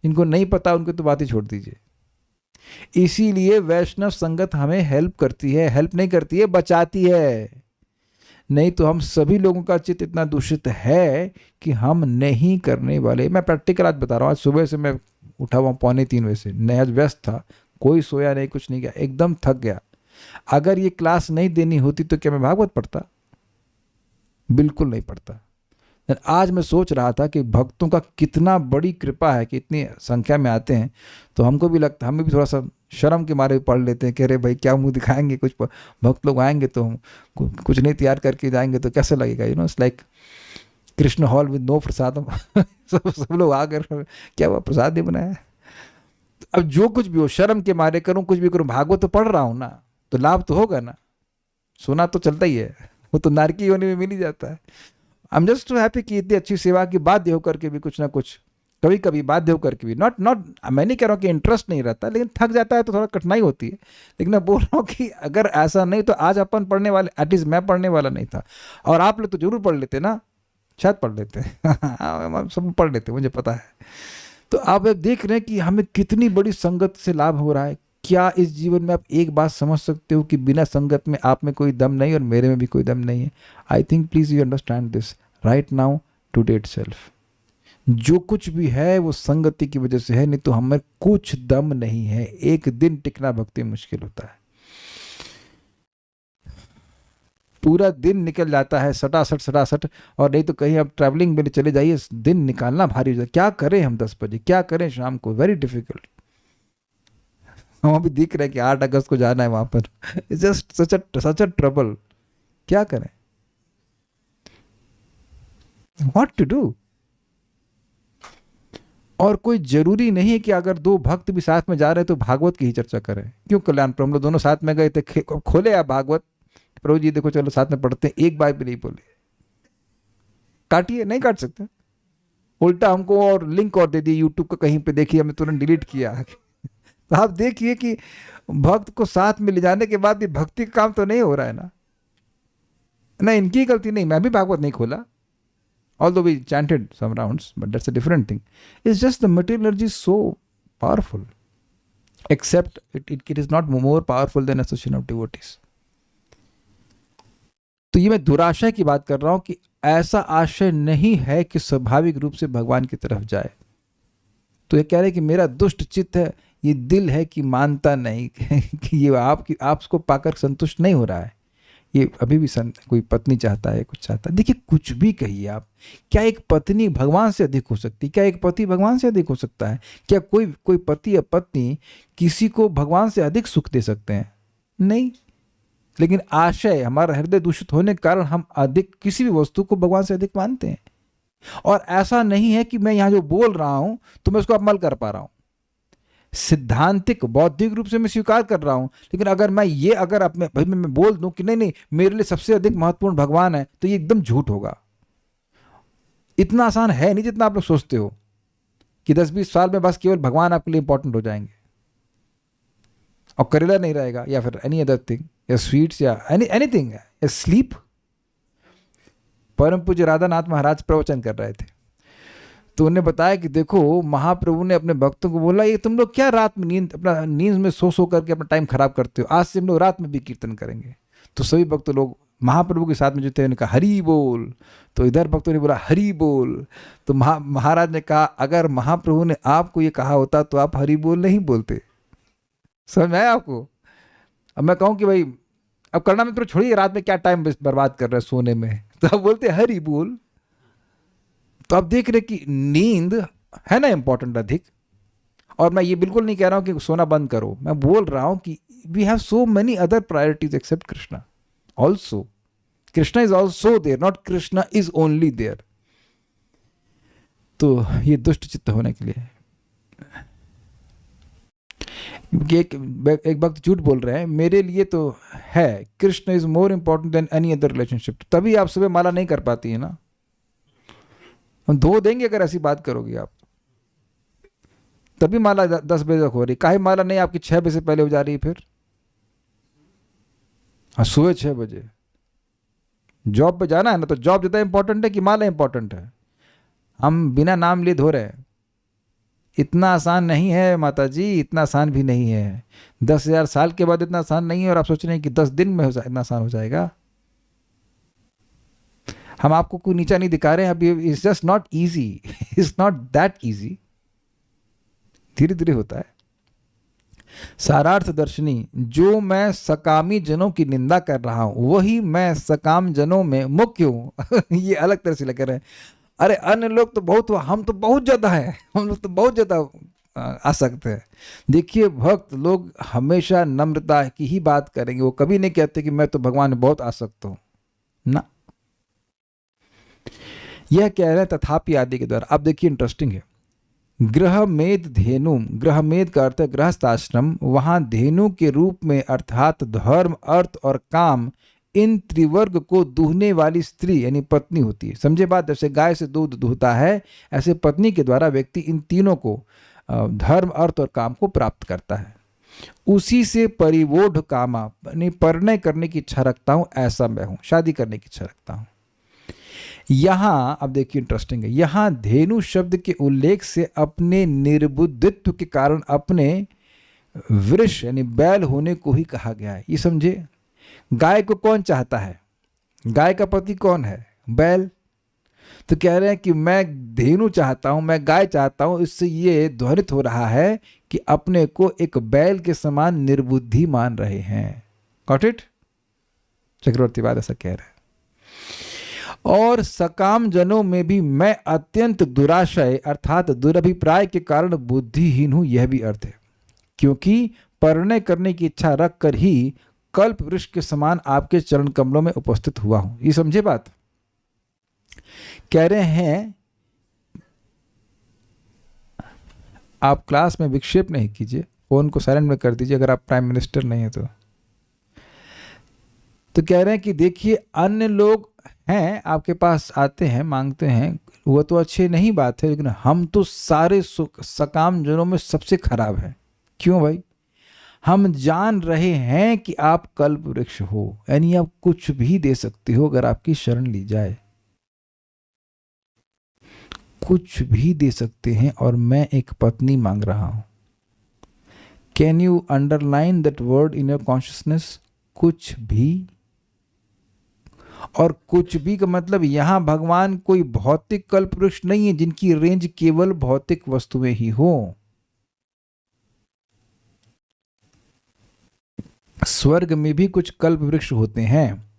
जिनको नहीं पता उनको तो बात ही छोड़ दीजिए। इसीलिए वैष्णव संगत हमें हेल्प करती है, हेल्प नहीं करती है, बचाती है। नहीं तो हम सभी लोगों का चित्त इतना दूषित है कि हम नहीं करने वाले। मैं प्रैक्टिकल आज बता रहा हूँ। आज सुबह से मैं उठा हुआ 2:45 बजे से, नया व्यस्त था, कोई सोया नहीं, कुछ नहीं किया, एकदम थक गया। अगर ये क्लास नहीं देनी होती तो क्या मैं भागवत पढ़ता? बिल्कुल नहीं पढ़ता। आज मैं सोच रहा था कि भक्तों का कितना बड़ी कृपा है कि इतनी संख्या में आते हैं, तो हमको भी लगता, हमें भी थोड़ा सा शर्म के मारे पढ़ लेते हैं कि अरे भाई क्या मुंह दिखाएंगे, कुछ भक्त लोग आएंगे तो हम कुछ नहीं तैयार करके जाएंगे तो कैसे लगेगा, you know, it's like Krishna hall with no prasadam. सब लोग आकर क्या हुआ, प्रसाद नहीं बनाया। अब जो कुछ भी हो, शर्म के मारे करूं, कुछ भी करूं, भागवत तो पढ़ रहा हूं ना, तो लाभ तो होगा ना, सोना तो चलता ही है, वो तो नारकी होने में मिल ही जाता है। I am just too happy कि इतनी अच्छी सेवा की बाध्य होकर के भी कुछ ना कुछ, कभी कभी बाध्य होकर के भी, नॉट मैं नहीं कह रहा हूँ कि इंटरेस्ट नहीं रहता, लेकिन थक जाता है तो थोड़ा कठिनाई होती है। लेकिन मैं बोल रहा हूँ कि अगर ऐसा नहीं तो आज अपन पढ़ने वाले, एटलीस्ट मैं पढ़ने वाला नहीं था, और आप लोग तो जरूर पढ़ लेते ना, शायद पढ़ लेते सब पढ़ लेते, मुझे पता है। तो आप देख रहे हैं कि हमें कितनी बड़ी संगत से लाभ हो रहा है। क्या इस जीवन में आप एक बात समझ सकते हो कि बिना संगत में आप में कोई दम नहीं और मेरे में भी कोई दम नहीं है? I think please you understand this right now, today itself. जो कुछ भी है वो संगति की वजह से है, नहीं तो हमें कुछ दम नहीं है। एक दिन टिकना भक्ति मुश्किल होता है, पूरा दिन निकल जाता है सटासट, और नहीं तो कहीं आप ट्रैवलिंग में चले जाइए, दिन निकालना भारी हो जाए। क्या करें हम 10 बजे, क्या करें शाम को, वेरी डिफिकल्ट। हम अभी दिख रहे हैं कि 8 अगस्त को जाना है वहां पर, it's just such a trouble. क्या करें, व्हाट टू डू? और कोई जरूरी नहीं है कि अगर 2 भक्त भी साथ में जा रहे हैं तो भागवत की ही चर्चा करें। क्यों कल्याणपुर हम लोग दोनों साथ में गए थे, खोले आप भागवत, प्रभु जी देखो चलो साथ में पढ़ते हैं, एक बार भी नहीं बोले। काटिए, नहीं काट सकते, उल्टा हमको और लिंक और दे दिए यूट्यूब का, कहीं पे देखिए, हमें तुरंत डिलीट किया। तो आप देखिए कि भक्त को साथ में ले जाने के बाद भी भक्ति का काम तो नहीं हो रहा है ना। इनकी गलती नहीं, मैं भी भागवत नहीं खोला, although we chanted some rounds, but that's a different thing. It's just the material energy is so powerful, except it is not more powerful than association of devotees. तो ये मैं दुराशय की बात कर रहा हूं कि ऐसा आशय नहीं है कि स्वाभाविक रूप से भगवान की तरफ जाए। तो ये कह रहे कि मेरा दुष्ट चित्त है, ये दिल है कि मानता नहीं कि ये आपको पाकर संतुष्ट नहीं हो रहा है। ये अभी भी कोई पत्नी चाहता है, कुछ चाहता है। देखिए कुछ भी कहिए आप, क्या एक पत्नी भगवान से अधिक हो सकती है? क्या एक पति भगवान से अधिक हो सकता है? क्या कोई पति या पत्नी किसी को भगवान से अधिक सुख दे सकते हैं? नहीं। लेकिन आशय, हमारा हृदय दूषित होने के कारण हम अधिक किसी भी वस्तु को भगवान से अधिक मानते हैं। और ऐसा नहीं है कि मैं यहाँ जो बोल रहा हूं तो मैं उसको अमल कर पा रहा हूं, सिद्धांतिक बौद्धिक रूप से मैं स्वीकार कर रहा हूं, लेकिन अगर मैं ये अगर अपने भाई मैं बोल दूं कि नहीं नहीं मेरे लिए सबसे अधिक महत्वपूर्ण भगवान है, तो ये एकदम झूठ होगा। इतना आसान है नहीं जितना आप लोग सोचते हो कि 10-20 साल में बस केवल भगवान आपके लिए इंपॉर्टेंट हो जाएंगे और करेला नहीं रहेगा, या फिर एनी अदर थिंग, या स्वीट्स, या एनीथिंग, या स्लीप। परम पूज्य राधानाथ महाराज प्रवचन कर रहे थे, तो उन्हें बताया कि देखो महाप्रभु ने अपने भक्तों को बोला, ये तुम लोग क्या रात में नींद में सो करके अपना टाइम खराब करते हो, आज से हम लोग रात में भी कीर्तन करेंगे। तो सभी भक्त लोग महाप्रभु के साथ में जो थे उन्होंने कहा हरि बोल, तो इधर भक्तों ने बोला हरि बोल। तो महाराज ने कहा अगर महाप्रभु ने आपको ये कहा होता तो आप हरि बोल नहीं बोलते। समझ में आया आपको? अब मैं कहूँ कि भाई अब करना मित्र छोड़िए, रात में क्या टाइम बर्बाद कर रहे हैं सोने में, तो आप बोलते हरि बोल। तो आप देख रहे कि नींद है ना इंपॉर्टेंट अधिक। और मैं ये बिल्कुल नहीं कह रहा हूं कि सोना बंद करो, मैं बोल रहा हूं कि we have so many other priorities except Krishna also. Krishna is also there, not Krishna is only there. तो ये दुष्ट चित्त होने के लिए, एक वक्त झूठ बोल रहे हैं, मेरे लिए तो है Krishna is more important than any other relationship. तभी आप सुबह माला नहीं कर पाती है ना, हम धो देंगे अगर ऐसी बात करोगी आप। तभी माला 10 बजे तक हो रही, काहे माला नहीं आपकी 6 बजे से पहले हो जा रही है फिर? हाँ सुबह 6 बजे जॉब पे जाना है ना, तो जॉब ज़्यादा इंपॉर्टेंट है कि माला इंपॉर्टेंट है? हम बिना नाम लिए धो रहे हैं। इतना आसान नहीं है माता जी, इतना आसान भी नहीं है। 10,000 साल के बाद इतना आसान नहीं है, और आप सोच रहे हैं कि 10 दिन में इतना आसान हो जाएगा। हम आपको कोई नीचा नहीं दिखा रहे हैं, अभी it's just not easy, it's not that easy, धीरे धीरे होता है। सारार्थ दर्शनी, जो मैं सकामी जनों की निंदा कर रहा हूं वही मैं सकाम जनों में मुख्य हूं। ये अलग तरह से लग रहे हैं, अरे अन्य लोग तो बहुत, हम तो बहुत ज्यादा है, हम लोग तो बहुत ज्यादा आसक्त है। देखिए भक्त लोग हमेशा नम्रता की ही बात करेंगे, वो कभी नहीं कहते कि मैं तो भगवान में बहुत आसक्त हूं ना। यह कह रहे हैं तथापि आदि के द्वारा। अब देखिए इंटरेस्टिंग है, गृहमेध धेनु, गृहमेध का अर्थ है गृहस्थाश्रम, वहां धेनु के रूप में अर्थात धर्म अर्थ और काम इन त्रिवर्ग को दूहने वाली स्त्री यानी पत्नी होती है। समझे बात? जैसे गाय से दूध दूहता है, ऐसे पत्नी के द्वारा व्यक्ति इन तीनों को धर्म अर्थ और काम को प्राप्त करता है। उसी से परिवोढ़ कामा, यानी परिणय करने की इच्छा रखता हूं, ऐसा मैं हूं, शादी करने की इच्छा रखता हूं। यहां अब देखिए इंटरेस्टिंग है, यहां धेनु शब्द के उल्लेख से अपने निर्बुद्धित्व के कारण अपने वृष यानी बैल होने को ही कहा गया है। ये समझे? गाय को कौन चाहता है? गाय का पति कौन है? बैल। तो कह रहे हैं कि मैं धेनु चाहता हूं, मैं गाय चाहता हूं, इससे ये ध्वनित हो रहा है कि अपने को एक बैल के समान निर्बुद्धि मान रहे हैं। Got it? चक्रवर्तीवाद ऐसा कह रहे हैं। और सकाम जनों में भी मैं अत्यंत दुराशय अर्थात दुरभिप्राय के कारण बुद्धिहीन हूं, यह भी अर्थ है, क्योंकि परिणय करने की इच्छा रखकर ही कल्प वृक्ष के समान आपके चरण कमलों में उपस्थित हुआ हूं। ये समझे बात? कह रहे हैं आप क्लास में विक्षेप नहीं कीजिए, फोन को साइलेंट में कर दीजिए अगर आप प्राइम मिनिस्टर नहीं है तो कह रहे हैं कि देखिए अन्य लोग हैं आपके पास आते हैं मांगते हैं, वो तो अच्छे नहीं बात है, लेकिन हम तो सारे सकाम जनों में सबसे खराब हैं। क्यों भाई? हम जान रहे हैं कि आप कल्प वृक्ष हो, यानी आप कुछ भी दे सकते हो अगर आपकी शरण ली जाए, कुछ भी दे सकते हैं, और मैं एक पत्नी मांग रहा हूं। Can you underline that word in your consciousness? कुछ भी। और कुछ भी का मतलब यहां भगवान कोई भौतिक कल्प वृक्ष नहीं है जिनकी रेंज केवल भौतिक वस्तुएं ही हो। स्वर्ग में भी कुछ कल्प वृक्ष होते हैं,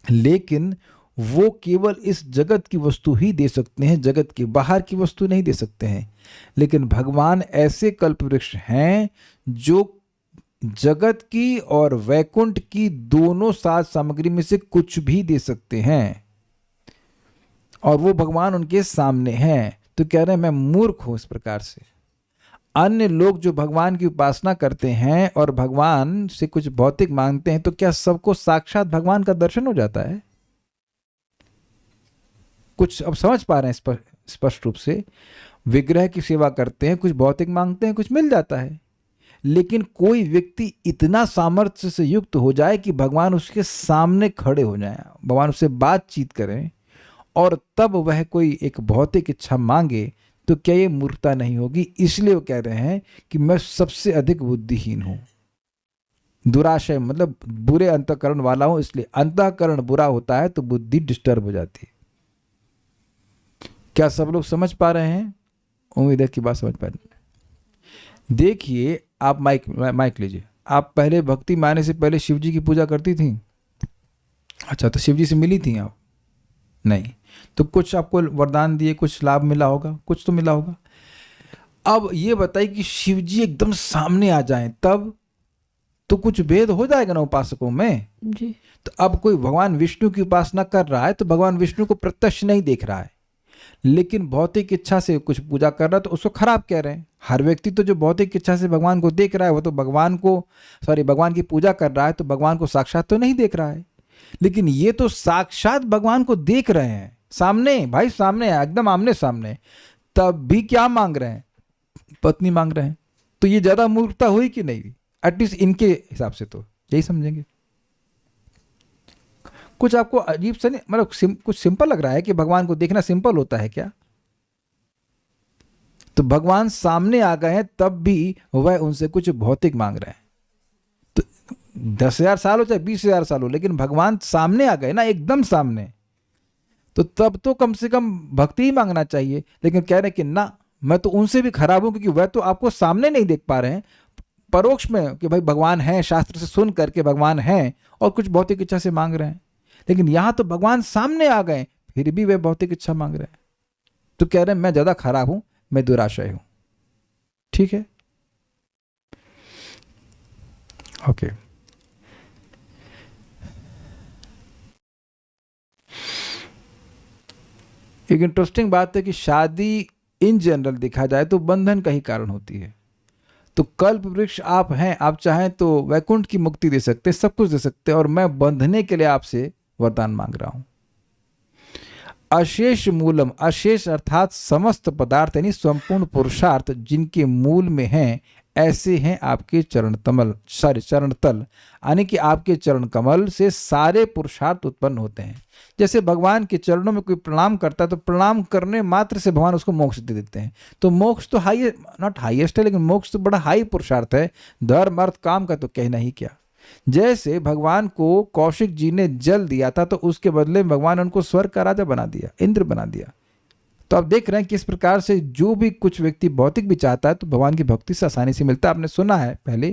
लेकिन वो केवल इस जगत की वस्तु ही दे सकते हैं, जगत के बाहर की वस्तु नहीं दे सकते हैं। लेकिन भगवान ऐसे कल्प वृक्ष हैं जो जगत की और वैकुंठ की दोनों साज सामग्री में से कुछ भी दे सकते हैं। और वो भगवान उनके सामने हैं, तो कह रहे हैं मैं मूर्ख हूं इस प्रकार से। अन्य लोग जो भगवान की उपासना करते हैं और भगवान से कुछ भौतिक मांगते हैं, तो क्या सबको साक्षात भगवान का दर्शन हो जाता है? कुछ अब समझ पा रहे हैं स्पष्ट रूप से? विग्रह की सेवा करते हैं, कुछ भौतिक मांगते हैं, कुछ मिल जाता है। लेकिन कोई व्यक्ति इतना सामर्थ्य से युक्त हो जाए कि भगवान उसके सामने खड़े हो जाएं, भगवान उससे बातचीत करें, और तब वह कोई एक भौतिक इच्छा मांगे, तो क्या ये मूर्खता नहीं होगी? इसलिए वो कह रहे हैं कि मैं सबसे अधिक बुद्धिहीन हूं, दुराशय मतलब बुरे अंतःकरण वाला हूं। इसलिए अंतःकरण बुरा होता है तो बुद्धि डिस्टर्ब हो जाती है। क्या सब लोग समझ पा रहे हैं? उम्मीद है कि बात समझ पा रहे हैं। देखिए, आप माइक लीजिए। आप पहले भक्ति में आने से पहले शिव जी की पूजा करती थी? अच्छा, तो शिव जी से मिली थी आप? नहीं। तो कुछ आपको वरदान दिए, कुछ लाभ मिला होगा, कुछ तो मिला होगा। अब ये बताइए कि शिव जी एकदम सामने आ जाएं तब तो कुछ भेद हो जाएगा ना उपासकों में जी। तो अब कोई भगवान विष्णु की उपासना कर रहा है तो भगवान विष्णु को प्रत्यक्ष नहीं देख रहा है, लेकिन भौतिक इच्छा से कुछ पूजा कर रहा है तो उसको खराब कह रहे हैं। हर व्यक्ति तो जो भौतिक इच्छा से भगवान को देख रहा है वो तो भगवान की पूजा कर रहा है तो भगवान को साक्षात तो नहीं देख रहा है। लेकिन ये तो साक्षात भगवान को देख रहे हैं, सामने, भाई सामने है, एकदम आमने सामने, तब भी क्या मांग रहे हैं? पत्नी मांग रहे हैं। तो ये ज्यादा मूर्खता हुई कि नहीं? एटलीस्ट इनके हिसाब से तो यही समझेंगे। कुछ आपको अजीब से नहीं, मतलब कुछ सिंपल लग रहा है कि भगवान को देखना सिंपल होता है क्या? तो भगवान सामने आ गए हैं तब भी वह उनसे कुछ भौतिक मांग रहे हैं। तो 10,000 साल हो चाहे 20,000 साल हो, लेकिन भगवान सामने आ गए ना, एकदम सामने, तो तब तो कम से कम भक्ति ही मांगना चाहिए। लेकिन कह रहे हैं कि ना, मैं तो उनसे भी खराब हूं क्योंकि वह तो आपको सामने नहीं देख पा रहे हैं, परोक्ष में कि भाई भगवान है, शास्त्र से सुन करके भगवान है और कुछ भौतिक इच्छा से मांग रहे हैं। लेकिन यहां तो भगवान सामने आ गए फिर भी वे भौतिक इच्छा मांग रहे हैं। तो कह रहे हैं मैं ज्यादा खराब हूं, मैं दुराशय हूं। ठीक है, ओके। एक इंटरेस्टिंग बात है कि शादी इन जनरल देखा जाए तो बंधन का ही कारण होती है। तो कल्प वृक्ष आप हैं, आप चाहें तो वैकुंठ की मुक्ति दे सकते, सब कुछ दे सकते, और मैं बंधने के लिए आपसे वरदान मांग रहा हूं। अशेष मूलम, अशेष अर्थात समस्त पदार्थ यानी संपूर्ण पुरुषार्थ जिनके मूल में हैं, ऐसे हैं आपके चरण तल, यानी कि आपके चरण कमल से सारे पुरुषार्थ उत्पन्न होते हैं। जैसे भगवान के चरणों में कोई प्रणाम करता है तो प्रणाम करने मात्र से भगवान उसको मोक्ष दे देते हैं। तो मोक्ष तो नॉट हाईएस्ट है, लेकिन मोक्ष तो बड़ा हाई पुरुषार्थ है। धर्म अर्थ काम का तो कहना ही क्या। जैसे भगवान को कौशिक जी ने जल दिया था तो उसके बदले में भगवान उनको स्वर्ग का राजा बना दिया, इंद्र बना दिया। तो आप देख रहे हैं किस प्रकार से जो भी कुछ व्यक्ति भौतिक भी चाहता है तो भगवान की भक्ति से आसानी से मिलता है। आपने सुना है पहले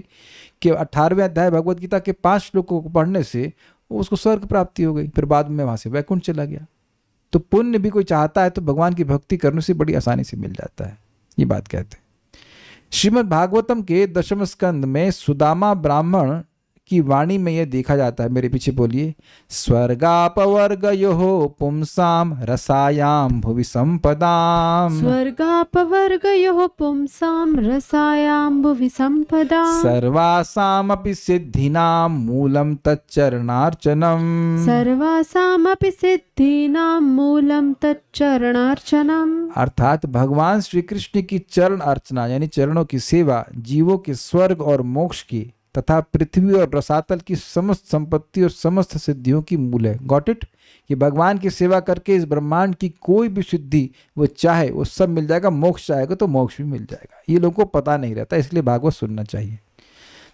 कि 18वें अध्याय भगवत गीता के 5 श्लोकों को पढ़ने से उसको स्वर्ग प्राप्ति हो गई, फिर बाद में वहां से वैकुंठ चला गया। तो पुण्य भी कोई चाहता है तो भगवान की भक्ति करने से बड़ी आसानी से मिल जाता है, ये बात कहते हैं। श्रीमद् भागवतम के 10वें स्कंद में सुदामा ब्राह्मण की वाणी में यह देखा जाता है, मेरे पीछे बोलिए, स्वर्गापवर्गयोः पुंसाम रसायाम भुवि संपदाम, स्वर्गापवर्गयोः पुंसाम रसायाम भुवि संपदाम, सर्वासामपि सिद्धीनां मूलम तच्चरणार्चनम, सर्वासामपि सिद्धीनां मूलम तच्चरणार्चनम। अर्थात भगवान श्री कृष्ण की चरण अर्चना यानी चरणों की सेवा जीवों के स्वर्ग और मोक्ष की तथा पृथ्वी और रसातल की समस्त संपत्ति और समस्त सिद्धियों की मूल है। Got it? कि भगवान की सेवा करके इस ब्रह्मांड की कोई भी सिद्धि वो चाहे वो सब मिल जाएगा, मोक्ष चाहेगा तो मोक्ष भी मिल जाएगा। ये लोगों को पता नहीं रहता, इसलिए भागवत सुनना चाहिए।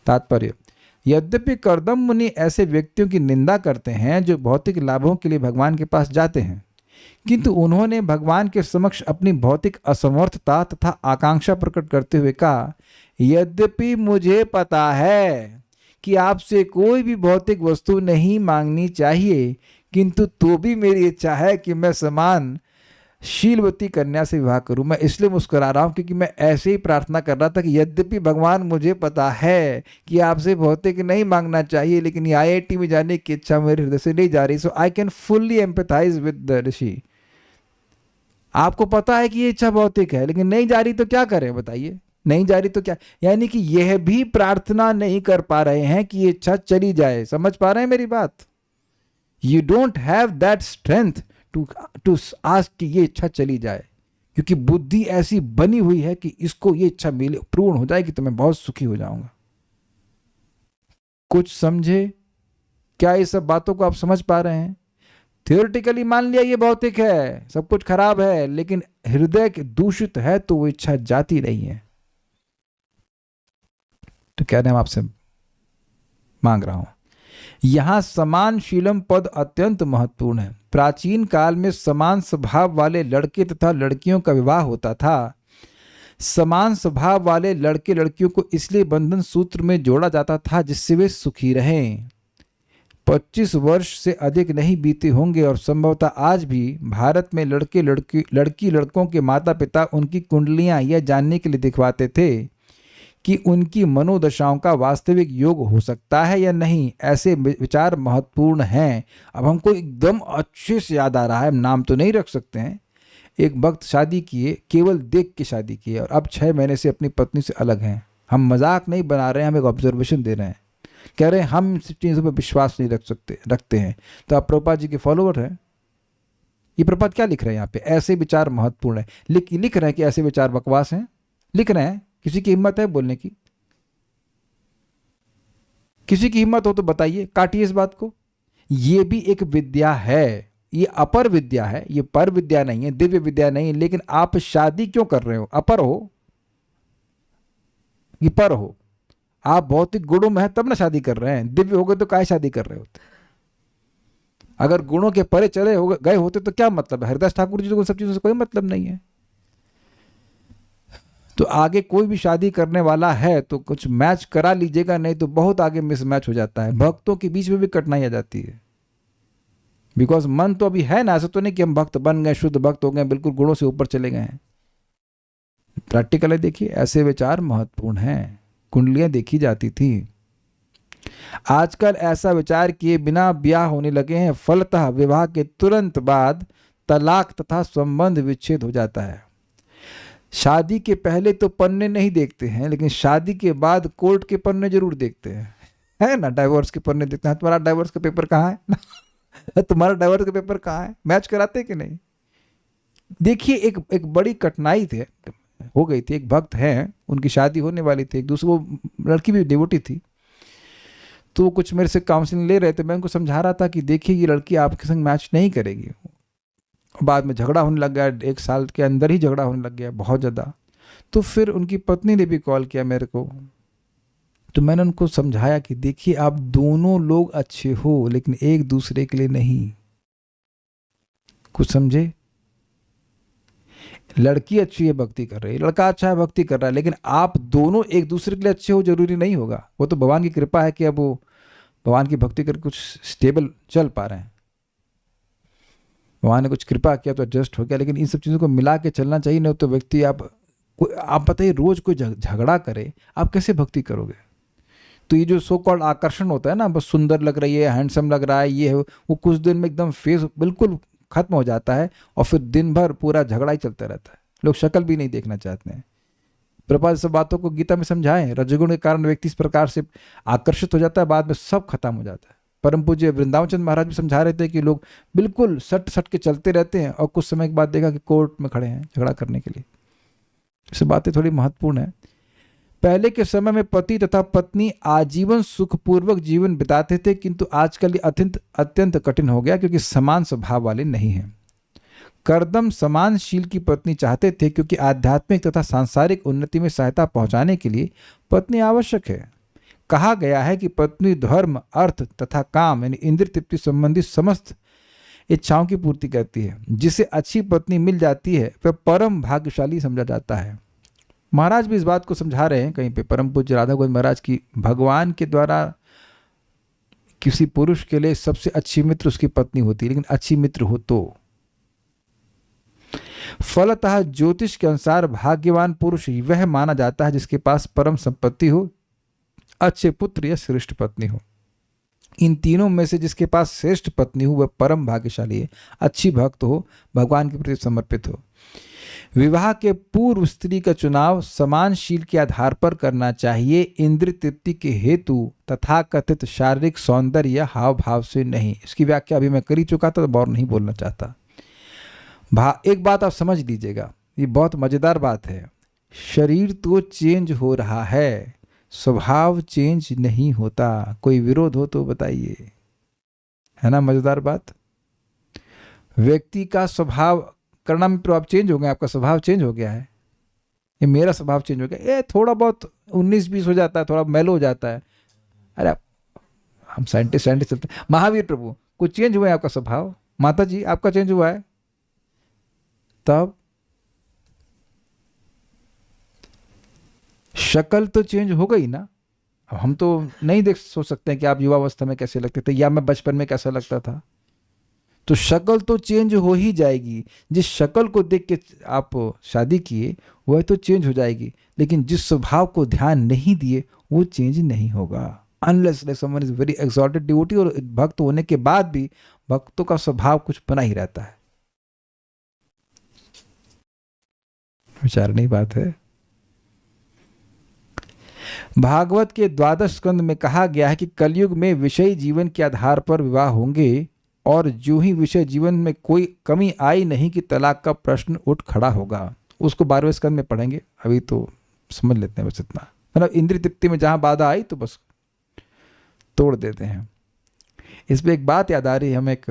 तात्पर्य, यद्यपि कर्दम मुनि ऐसे व्यक्तियों की निंदा करते हैं जो भौतिक लाभों के लिए भगवान के पास जाते हैं, किंतु उन्होंने भगवान के समक्ष अपनी भौतिक असमर्थता तथा आकांक्षा प्रकट करते हुए कहा, यद्यपि मुझे पता है कि आपसे कोई भी भौतिक वस्तु नहीं मांगनी चाहिए, किंतु तो भी मेरी इच्छा है कि मैं समान शीलवती कन्या से विवाह करूं। मैं इसलिए मुस्कुरा रहा हूं क्योंकि मैं ऐसे ही प्रार्थना कर रहा था कि यद्यपि भगवान मुझे पता है कि आपसे भौतिक नहीं मांगना चाहिए, लेकिन ये IIT में जाने की इच्छा मेरे हृदय से नहीं जा रही। So I can fully empathise with the Rishi आपको पता है कि ये इच्छा भौतिक है, लेकिन नहीं जा रही तो क्या करें बताइए? नहीं जा रही तो क्या, यानी कि यह भी प्रार्थना नहीं कर पा रहे हैं कि ये इच्छा चली जाए। समझ पा रहे हैं मेरी बात? You don't have that strength to to ask कि ये इच्छा चली जाए, क्योंकि बुद्धि ऐसी बनी हुई है कि इसको ये इच्छा मिले, पूर्ण हो जाएगी तो मैं बहुत सुखी हो जाऊंगा। कुछ समझे क्या? ये सब बातों को आप समझ पा रहे हैं? थियोरिटिकली मान लिया ये भौतिक है, सब कुछ खराब है, लेकिन हृदय दूषित है तो वो इच्छा जाती नहीं है। तो कह रहे हैं हम आपसे मांग रहा हूं, यहां समान शीलम पद अत्यंत महत्वपूर्ण है। प्राचीन काल में समान स्वभाव वाले लड़के तथा लड़कियों का विवाह होता था। समान स्वभाव वाले लड़के लड़कियों को इसलिए बंधन सूत्र में जोड़ा जाता था जिससे वे सुखी रहें। 25 वर्ष से अधिक नहीं बीते होंगे और संभवतः आज भी भारत में लड़की लड़कों के माता पिता उनकी कुंडलियां यह जानने के लिए दिखवाते थे कि उनकी मनोदशाओं का वास्तविक योग हो सकता है या नहीं। ऐसे विचार महत्वपूर्ण हैं। अब हमको एकदम अच्छे से याद आ रहा है, नाम तो नहीं रख सकते हैं। एक वक्त शादी किए, केवल देख के शादी किए, और अब 6 महीने से अपनी पत्नी से अलग हैं। हम मजाक नहीं बना रहे हैं, हम एक ऑब्जर्वेशन दे रहे हैं। कह रहे हैं हम इन चीज़ों पर विश्वास नहीं रखते हैं। तो आप प्रभुपाद जी के फॉलोवर हैं। ये प्रभुपाद क्या लिख रहे हैं यहाँ पे? ऐसे विचार महत्वपूर्ण है। लिख रहे हैं कि ऐसे विचार बकवास हैं? लिख रहे हैं? किसी की हिम्मत है बोलने की? किसी की हिम्मत हो तो बताइए, काटिए इस बात को। ये भी एक विद्या है, ये अपर विद्या है, ये पर विद्या नहीं है, दिव्य विद्या नहीं है। लेकिन आप शादी क्यों कर रहे हो? अपर हो कि पर हो? आप भौतिक गुणों में है तब ना शादी कर रहे हैं। दिव्य हो गए तो काहे शादी कर रहे होते? अगर गुणों के परे चले गए होते तो क्या मतलब है? हरिदास ठाकुर जी को सब चीजों से कोई मतलब नहीं है। तो आगे कोई भी शादी करने वाला है तो कुछ मैच करा लीजिएगा, नहीं तो बहुत आगे मिसमैच हो जाता है। भक्तों के बीच में भी कठिनाई आ जाती है, बिकॉज मन तो अभी है ना। ऐसा तो नहीं कि हम भक्त बन गए, शुद्ध भक्त हो गए, बिल्कुल गुणों से ऊपर चले गए हैं। प्रैक्टिकली देखिए, ऐसे विचार महत्वपूर्ण हैं। कुंडलियां देखी जाती थी। आजकल ऐसा विचार किए बिना ब्याह होने लगे हैं। फलतः विवाह के तुरंत बाद तलाक तथा संबंध विच्छेद हो जाता है। शादी के पहले तो पन्ने नहीं देखते हैं, लेकिन शादी के बाद कोर्ट के पन्ने जरूर देखते हैं, है ना? डाइवोर्स के पन्ने देखते हैं। तुम्हारा डाइवोर्स का पेपर कहाँ है? तुम्हारा डाइवोर्स का पेपर कहाँ है? मैच कराते कि नहीं? देखिए, एक बड़ी कठिनाई थी, हो गई थी। एक भक्त हैं, उनकी शादी होने वाली थी, एक दूसरे वो लड़की भी डिवोटी थी। तो कुछ मेरे से काउंसलिंग ले रहे थे। मैं उनको समझा रहा था कि देखिए ये लड़की आपके संग मैच नहीं करेगी। बाद में झगड़ा होने लग गया, 1 साल के अंदर ही झगड़ा होने लग गया बहुत ज़्यादा। तो फिर उनकी पत्नी ने भी कॉल किया मेरे को। तो मैंने उनको समझाया कि देखिए आप दोनों लोग अच्छे हो, लेकिन एक दूसरे के लिए नहीं। कुछ समझे? लड़की अच्छी है, भक्ति कर रही है, लड़का अच्छा है, भक्ति कर रहा है, लेकिन आप दोनों एक दूसरे के लिए अच्छे हो जरूरी नहीं होगा। वो तो भगवान की कृपा है कि अब वो भगवान की भक्ति करके कुछ स्टेबल चल पा रहे हैं। भगवान ने कुछ कृपा किया तो एडजस्ट हो गया। लेकिन इन सब चीज़ों को मिला के चलना चाहिए। नहीं तो व्यक्ति आप बताइए, रोज कोई झगड़ा करे, आप कैसे भक्ति करोगे? तो ये जो सो कॉल्ड आकर्षण होता है ना, बस सुंदर लग रही है, हैंडसम लग रहा है, ये है वो, कुछ दिन में एकदम फेस बिल्कुल खत्म हो जाता है और फिर दिन भर पूरा झगड़ा ही चलता रहता है। लोग शक्ल भी नहीं देखना चाहते हैं। प्रभुपाद सब बातों को गीता में समझाएं। रजोगुण के कारण व्यक्ति इस प्रकार से आकर्षित हो जाता है, बाद में सब खत्म हो जाता है। परम पूज्य वृंदावन चंद महाराज भी समझा रहे थे कि लोग बिल्कुल सट सट के चलते रहते हैं और कुछ समय के बाद देखा कि कोर्ट में खड़े हैं झगड़ा करने के लिए। ये बातें थोड़ी महत्वपूर्ण है। पहले के समय में पति तथा पत्नी आजीवन सुखपूर्वक जीवन बिताते थे, किंतु आजकल ये अत्यंत कठिन हो गया क्योंकि समान स्वभाव वाले नहीं हैं। करदम समान शील की पत्नी चाहते थे क्योंकि आध्यात्मिक तथा सांसारिक उन्नति में सहायता पहुंचाने के लिए पत्नी आवश्यक है। कहा गया है कि पत्नी धर्म, अर्थ तथा काम यानी इंद्रिय तृप्ति संबंधी समस्त इच्छाओं की पूर्ति करती है। जिसे अच्छी पत्नी मिल जाती है वह परम भाग्यशाली समझा जाता है। महाराज भी इस बात को समझा रहे हैं कहीं पे, परम पूज्य राधा गोविंद महाराज की, भगवान के द्वारा किसी पुरुष के लिए सबसे अच्छी मित्र उसकी पत्नी होती है, लेकिन अच्छी मित्र हो तो। फलतः ज्योतिष के अनुसार भाग्यवान पुरुष वह माना जाता है जिसके पास परम संपत्ति हो, अच्छे पुत्र या श्रेष्ठ पत्नी हो। इन तीनों में से जिसके पास श्रेष्ठ पत्नी हो वह परम भाग्यशाली है, अच्छी भक्त हो, भगवान के प्रति समर्पित हो। विवाह के पूर्व स्त्री का चुनाव समानशील के आधार पर करना चाहिए, इंद्रिय तृप्ति के हेतु तथा कथित शारीरिक सौंदर्य या हाव भाव से नहीं। इसकी व्याख्या अभी मैं कर ही चुका था, तो और नहीं बोलना चाहता। एक बात आप समझ लीजिएगा, ये बहुत मजेदार बात है। शरीर तो चेंज हो रहा है, स्वभाव चेंज नहीं होता। कोई विरोध हो तो बताइए, है ना मजेदार बात। व्यक्ति का स्वभाव करना में आप चेंज हो गए, आपका स्वभाव चेंज हो गया है, ये मेरा स्वभाव चेंज हो गया। ये थोड़ा बहुत 19-20 हो जाता है, थोड़ा मेलो हो जाता है। अरे हम साइंटिस्ट चलते। महावीर प्रभु, कुछ चेंज हुआ है आपका स्वभाव? माता जी, आपका चेंज हुआ है? तब शक्ल तो चेंज हो गई ना। अब हम तो नहीं देख सोच सकते हैं कि आप युवावस्था में कैसे लगते थे या मैं बचपन में कैसा लगता था। तो शक्ल तो चेंज हो ही जाएगी। जिस शक्ल को देख के आप शादी किए वह तो चेंज हो जाएगी, लेकिन जिस स्वभाव को ध्यान नहीं दिए वो चेंज नहीं होगा। Unless someone is very exalted devotee, और भक्त होने के बाद भी भक्तों का स्वभाव कुछ बना ही रहता है। विचारनीय बात है। भागवत के 12 स्कंद में कहा गया है कि कलयुग में विषय जीवन के आधार पर विवाह होंगे, और जो ही विषय जीवन में कोई कमी आई नहीं कि तलाक का प्रश्न उठ खड़ा होगा। उसको 12वें स्कंद में पढ़ेंगे, अभी तो समझ लेते हैं बस इतना। मतलब इंद्रिय तृप्ति में जहां बाधा आई तो बस तोड़ देते हैं। इस पर एक बात याद आ रही है, हम एक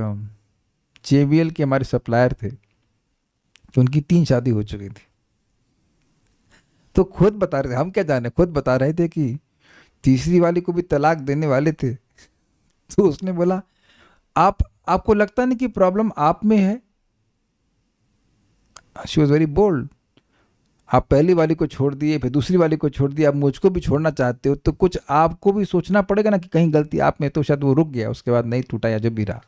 JBL के हमारे सप्लायर थे, तो उनकी 3 शादी हो चुकी थी। तो खुद बता रहे थे, हम क्या जाने, खुद बता रहे थे कि तीसरी वाली को भी तलाक देने वाले थे। तो उसने बोला, आपको लगता नहीं कि प्रॉब्लम आप में है? She was very bold. आप पहली वाली को छोड़ दिए, फिर दूसरी वाली को छोड़ दिया, आप मुझको भी छोड़ना चाहते हो, तो कुछ आपको भी सोचना पड़ेगा ना कि कहीं गलती आप में। तो शायद वो रुक गया, उसके बाद नहीं टूटा या जो भी रहा।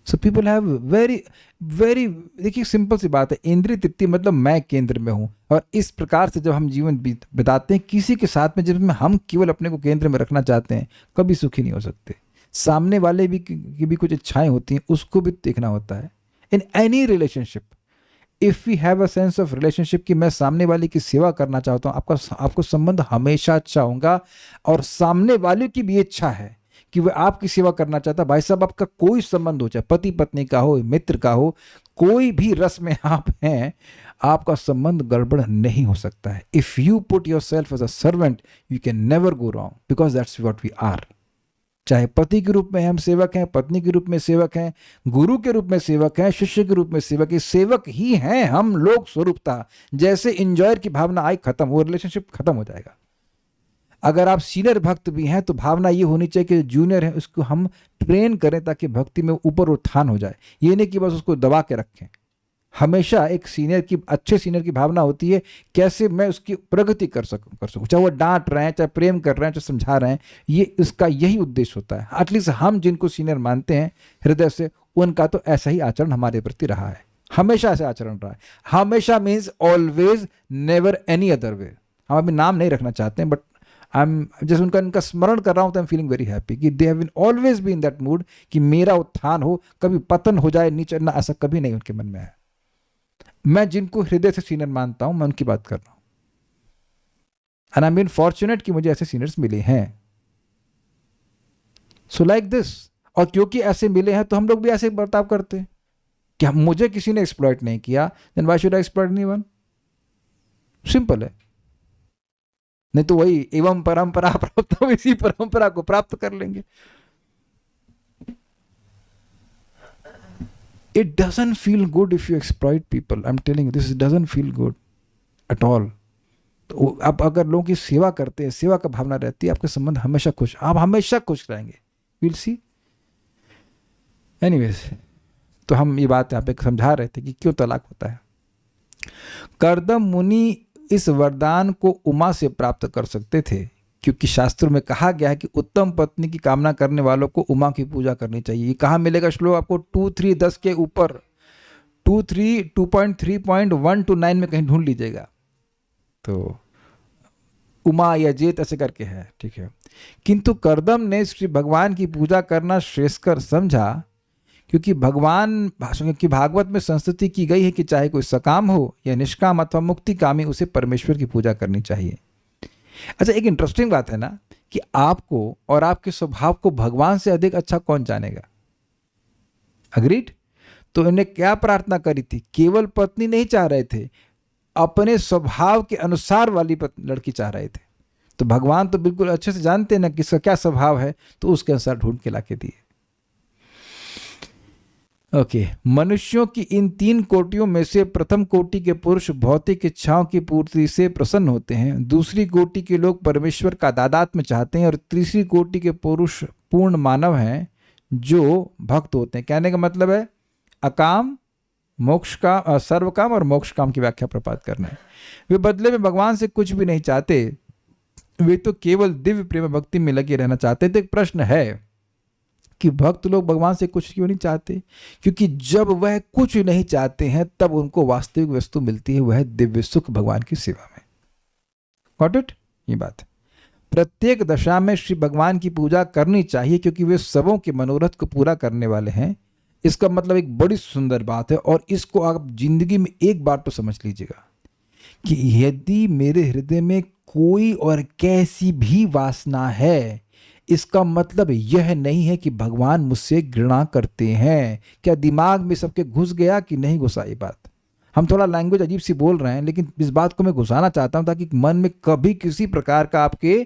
So people have very very, देखिए सिंपल सी बात है, इंद्रिय तृप्ति मतलब मैं केंद्र में हूं। और इस प्रकार से जब हम जीवन बिताते हैं किसी के साथ में, जिसमें हम केवल अपने को केंद्र में रखना चाहते हैं, कभी सुखी नहीं हो सकते। सामने वाले की भी कुछ इच्छाएं होती हैं, उसको भी देखना होता है। In any relationship, if we have a sense of relationship कि मैं सामने वाले की सेवा करना चाहता हूँ, आपको संबंध हमेशा अच्छा होगा। और सामने वाले की भी इच्छा है कि वह आपकी सेवा करना चाहता है। भाई साहब, आपका कोई संबंध हो, चाहे पति पत्नी का हो, मित्र का हो, कोई भी रस में आप हैं, आपका संबंध गड़बड़ नहीं हो सकता है। If you put yourself as a servant, you can never go wrong, because that's what we are. चाहे पति के रूप में हम सेवक हैं, पत्नी के रूप में सेवक हैं, गुरु के रूप में सेवक हैं, शिष्य के रूप में सेवक है, सेवक ही हैं हम लोग स्वरूपता। जैसे इंजॉयर की भावना आई, खत्म, वो रिलेशनशिप खत्म हो जाएगा। अगर आप सीनियर भक्त भी हैं तो भावना ये होनी चाहिए कि जूनियर है उसको हम ट्रेन करें ताकि भक्ति में ऊपर उत्थान हो जाए। ये नहीं कि बस उसको दबा के रखें। हमेशा एक सीनियर की, अच्छे सीनियर की भावना होती है कैसे मैं उसकी प्रगति कर सकूं, चाहे वो डांट रहे हैं, चाहे प्रेम कर रहे हैं, चाहे समझा रहे हैं, ये इसका यही उद्देश्य होता है। एटलीस्ट हम जिनको सीनियर मानते हैं हृदय से, उनका तो ऐसा ही आचरण हमारे प्रति रहा है, हमेशा ऐसा आचरण रहा है। हमेशा means always, never any other way. हम अभी नाम नहीं रखना चाहते हैं, बट जैसे उनका स्मरण कर रहा हूं तो I am feeling very happy कि they have always be in that mood कि मेरा उत्थान हो, कभी पतन हो जाए, नीचे ना, ऐसा कभी नहीं उनके मन में है। मैं जिनको हृदय से सीनियर मानता हूं, मैं उनकी बात कर रहा हूं। And I am been fortunate कि मुझे ऐसे सीनियर्स मिले हैं। सो लाइक दिस, और क्योंकि ऐसे मिले हैं तो हम लोग भी ऐसे बर्ताव करते हैं कि मुझे किसी ने एक्सप्लॉइट नहीं किया, then why should I exploit anyone. Simple है। नहीं तो वही एवं परंपरा प्राप्त, इसी परंपरा को प्राप्त कर लेंगे। It doesn't feel good if you exploit people. I'm telling you, this doesn't feel good at all. तो आप अगर लोगों की सेवा करते हैं, सेवा का भावना रहती है, आपके संबंध हमेशा खुश, आप हमेशा खुश रहेंगे। We'll see. Anyways, तो हम ये बात यहाँ पे समझा रहे थे कि क्यों तलाक होता है। कर्दम मुनि इस वरदान को उमा से प्राप्त कर सकते थे, क्योंकि शास्त्रों में कहा गया है कि उत्तम पत्नी की कामना करने वालों को उमा की पूजा करनी चाहिए। ये कहाँ मिलेगा श्लोक आपको? 2.3.10 के ऊपर, 2.3.1 to 9 में कहीं ढूंढ लीजिएगा। तो उमा या जेत ऐसे करके है, ठीक है। किंतु कर्दम ने श्री भगवान की पूजा करना श्रेयस्कर समझा, क्योंकि क्योंकि भागवत में संस्तुति की गई है कि चाहे कोई सकाम हो या निष्काम अथवा मुक्तिकामी, उसे परमेश्वर की पूजा करनी चाहिए। अच्छा, एक इंटरेस्टिंग बात है ना कि आपको और आपके स्वभाव को भगवान से अधिक अच्छा कौन जानेगा? अग्रीड? तो इन्हें क्या प्रार्थना करी थी? केवल पत्नी नहीं चाह रहे थे, अपने स्वभाव के अनुसार वाली लड़की चाह रहे थे। तो भगवान तो बिल्कुल अच्छे से जानते हैं ना किसका क्या स्वभाव है, तो उसके अनुसार ढूंढ के लाके दिए। ओके, मनुष्यों की इन 3 कोटियों में से प्रथम कोटि के पुरुष भौतिक इच्छाओं की पूर्ति से प्रसन्न होते हैं, दूसरी कोटि के लोग परमेश्वर का दादात्म्य चाहते हैं, और तीसरी कोटि के पुरुष पूर्ण मानव हैं जो भक्त होते हैं। कहने का मतलब है अकाम, मोक्ष का, सर्वकाम और मोक्ष काम की व्याख्या प्रपात करना है। वे बदले में भगवान से कुछ भी नहीं चाहते, वे तो केवल दिव्य प्रेम भक्ति में लगे रहना चाहते हैं। तो एक प्रश्न है कि भक्त लोग भगवान से कुछ क्यों नहीं चाहते? क्योंकि जब वह कुछ नहीं चाहते हैं तब उनको वास्तविक वस्तु मिलती है, वह दिव्य सुख भगवान की सेवा में। Got it? ये बात है। प्रत्येक दशा में श्री भगवान की पूजा करनी चाहिए क्योंकि वे सबों के मनोरथ को पूरा करने वाले हैं। इसका मतलब एक बड़ी सुंदर बात है, और इसको आप जिंदगी में एक बार तो समझ लीजिएगा कि यदि मेरे हृदय में कोई और कैसी भी वासना है, इसका मतलब यह नहीं है कि भगवान मुझसे घृणा करते हैं। क्या दिमाग में सबके घुस गया कि नहीं घुसा? ये बात हम थोड़ा लैंग्वेज अजीब सी बोल रहे हैं, लेकिन इस बात को मैं घुसाना चाहता हूं ताकि मन में कभी किसी प्रकार का आपके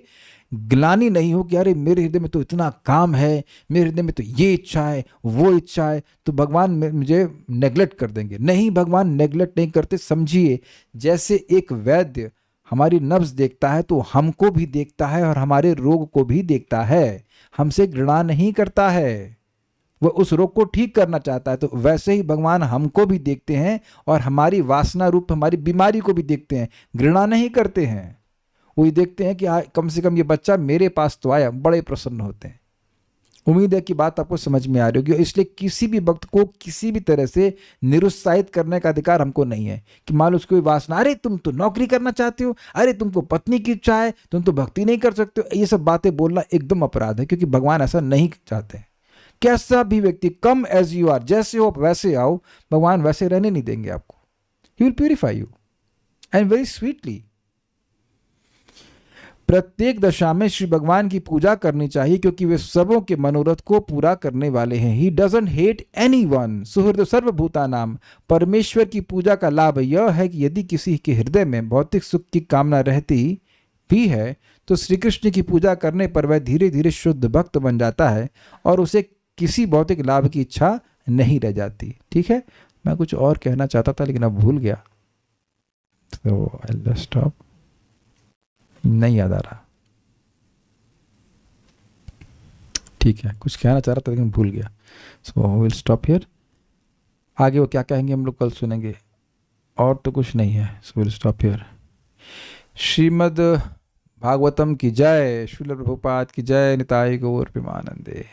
ग्लानि नहीं हो कि अरे मेरे हृदय में तो इतना काम है, मेरे हृदय में तो ये इच्छा है, वो इच्छा है, तो भगवान मुझे नेग्लेक्ट कर देंगे। नहीं, भगवान नेग्लेक्ट नहीं करते। समझिए, जैसे एक वैद्य हमारी नब्ज देखता है तो हमको भी देखता है और हमारे रोग को भी देखता है, हमसे घृणा नहीं करता है, वह उस रोग को ठीक करना चाहता है। तो वैसे ही भगवान हमको भी देखते हैं और हमारी वासना रूप हमारी बीमारी को भी देखते हैं, घृणा नहीं करते हैं। वही देखते हैं कि कम से कम ये बच्चा मेरे पास तो आया, बड़े प्रसन्न होते हैं। उम्मीद है कि बात आपको समझ में आ रही होगी। इसलिए किसी भी भक्त को किसी भी तरह से निरुत्साहित करने का अधिकार हमको नहीं है कि मान लो उसकी वासना, अरे तुम तो नौकरी करना चाहते हो, अरे तुमको पत्नी की इच्छा है, तुम तो भक्ति नहीं कर सकते हो। ये सब बातें बोलना एकदम अपराध है, क्योंकि भगवान ऐसा नहीं चाहते। कैसा भी व्यक्ति, कम एज यू आर, जैसे हो वैसे आओ, भगवान वैसे रहने नहीं देंगे आपको। He will purify you and very sweetly. प्रत्येक दशा में श्री भगवान की पूजा करनी चाहिए क्योंकि वे सबों के मनोरथ को पूरा करने वाले हैं। ही डजंट हेट एनीवन, सुहृद सर्वभूता नाम। परमेश्वर की पूजा का लाभ यह है कि यदि किसी के हृदय में भौतिक सुख की कामना रहती भी है तो श्री कृष्ण की पूजा करने पर वह धीरे धीरे शुद्ध भक्त बन जाता है और उसे किसी भौतिक लाभ की इच्छा नहीं रह जाती। ठीक है, मैं कुछ और कहना चाहता था लेकिन अब भूल गया, तो आई विल स्टॉप। नहीं याद आ रहा। ठीक है, कुछ कहना चाह रहा था लेकिन भूल गया, सो विल स्टॉप हियर। आगे वो क्या कहेंगे हम लोग कल सुनेंगे, और तो कुछ नहीं है, so will stop here. Shrimad Bhagavatam की जय, श्रील प्रभुपाद की जय, निताई गौर प्रेमानंदे।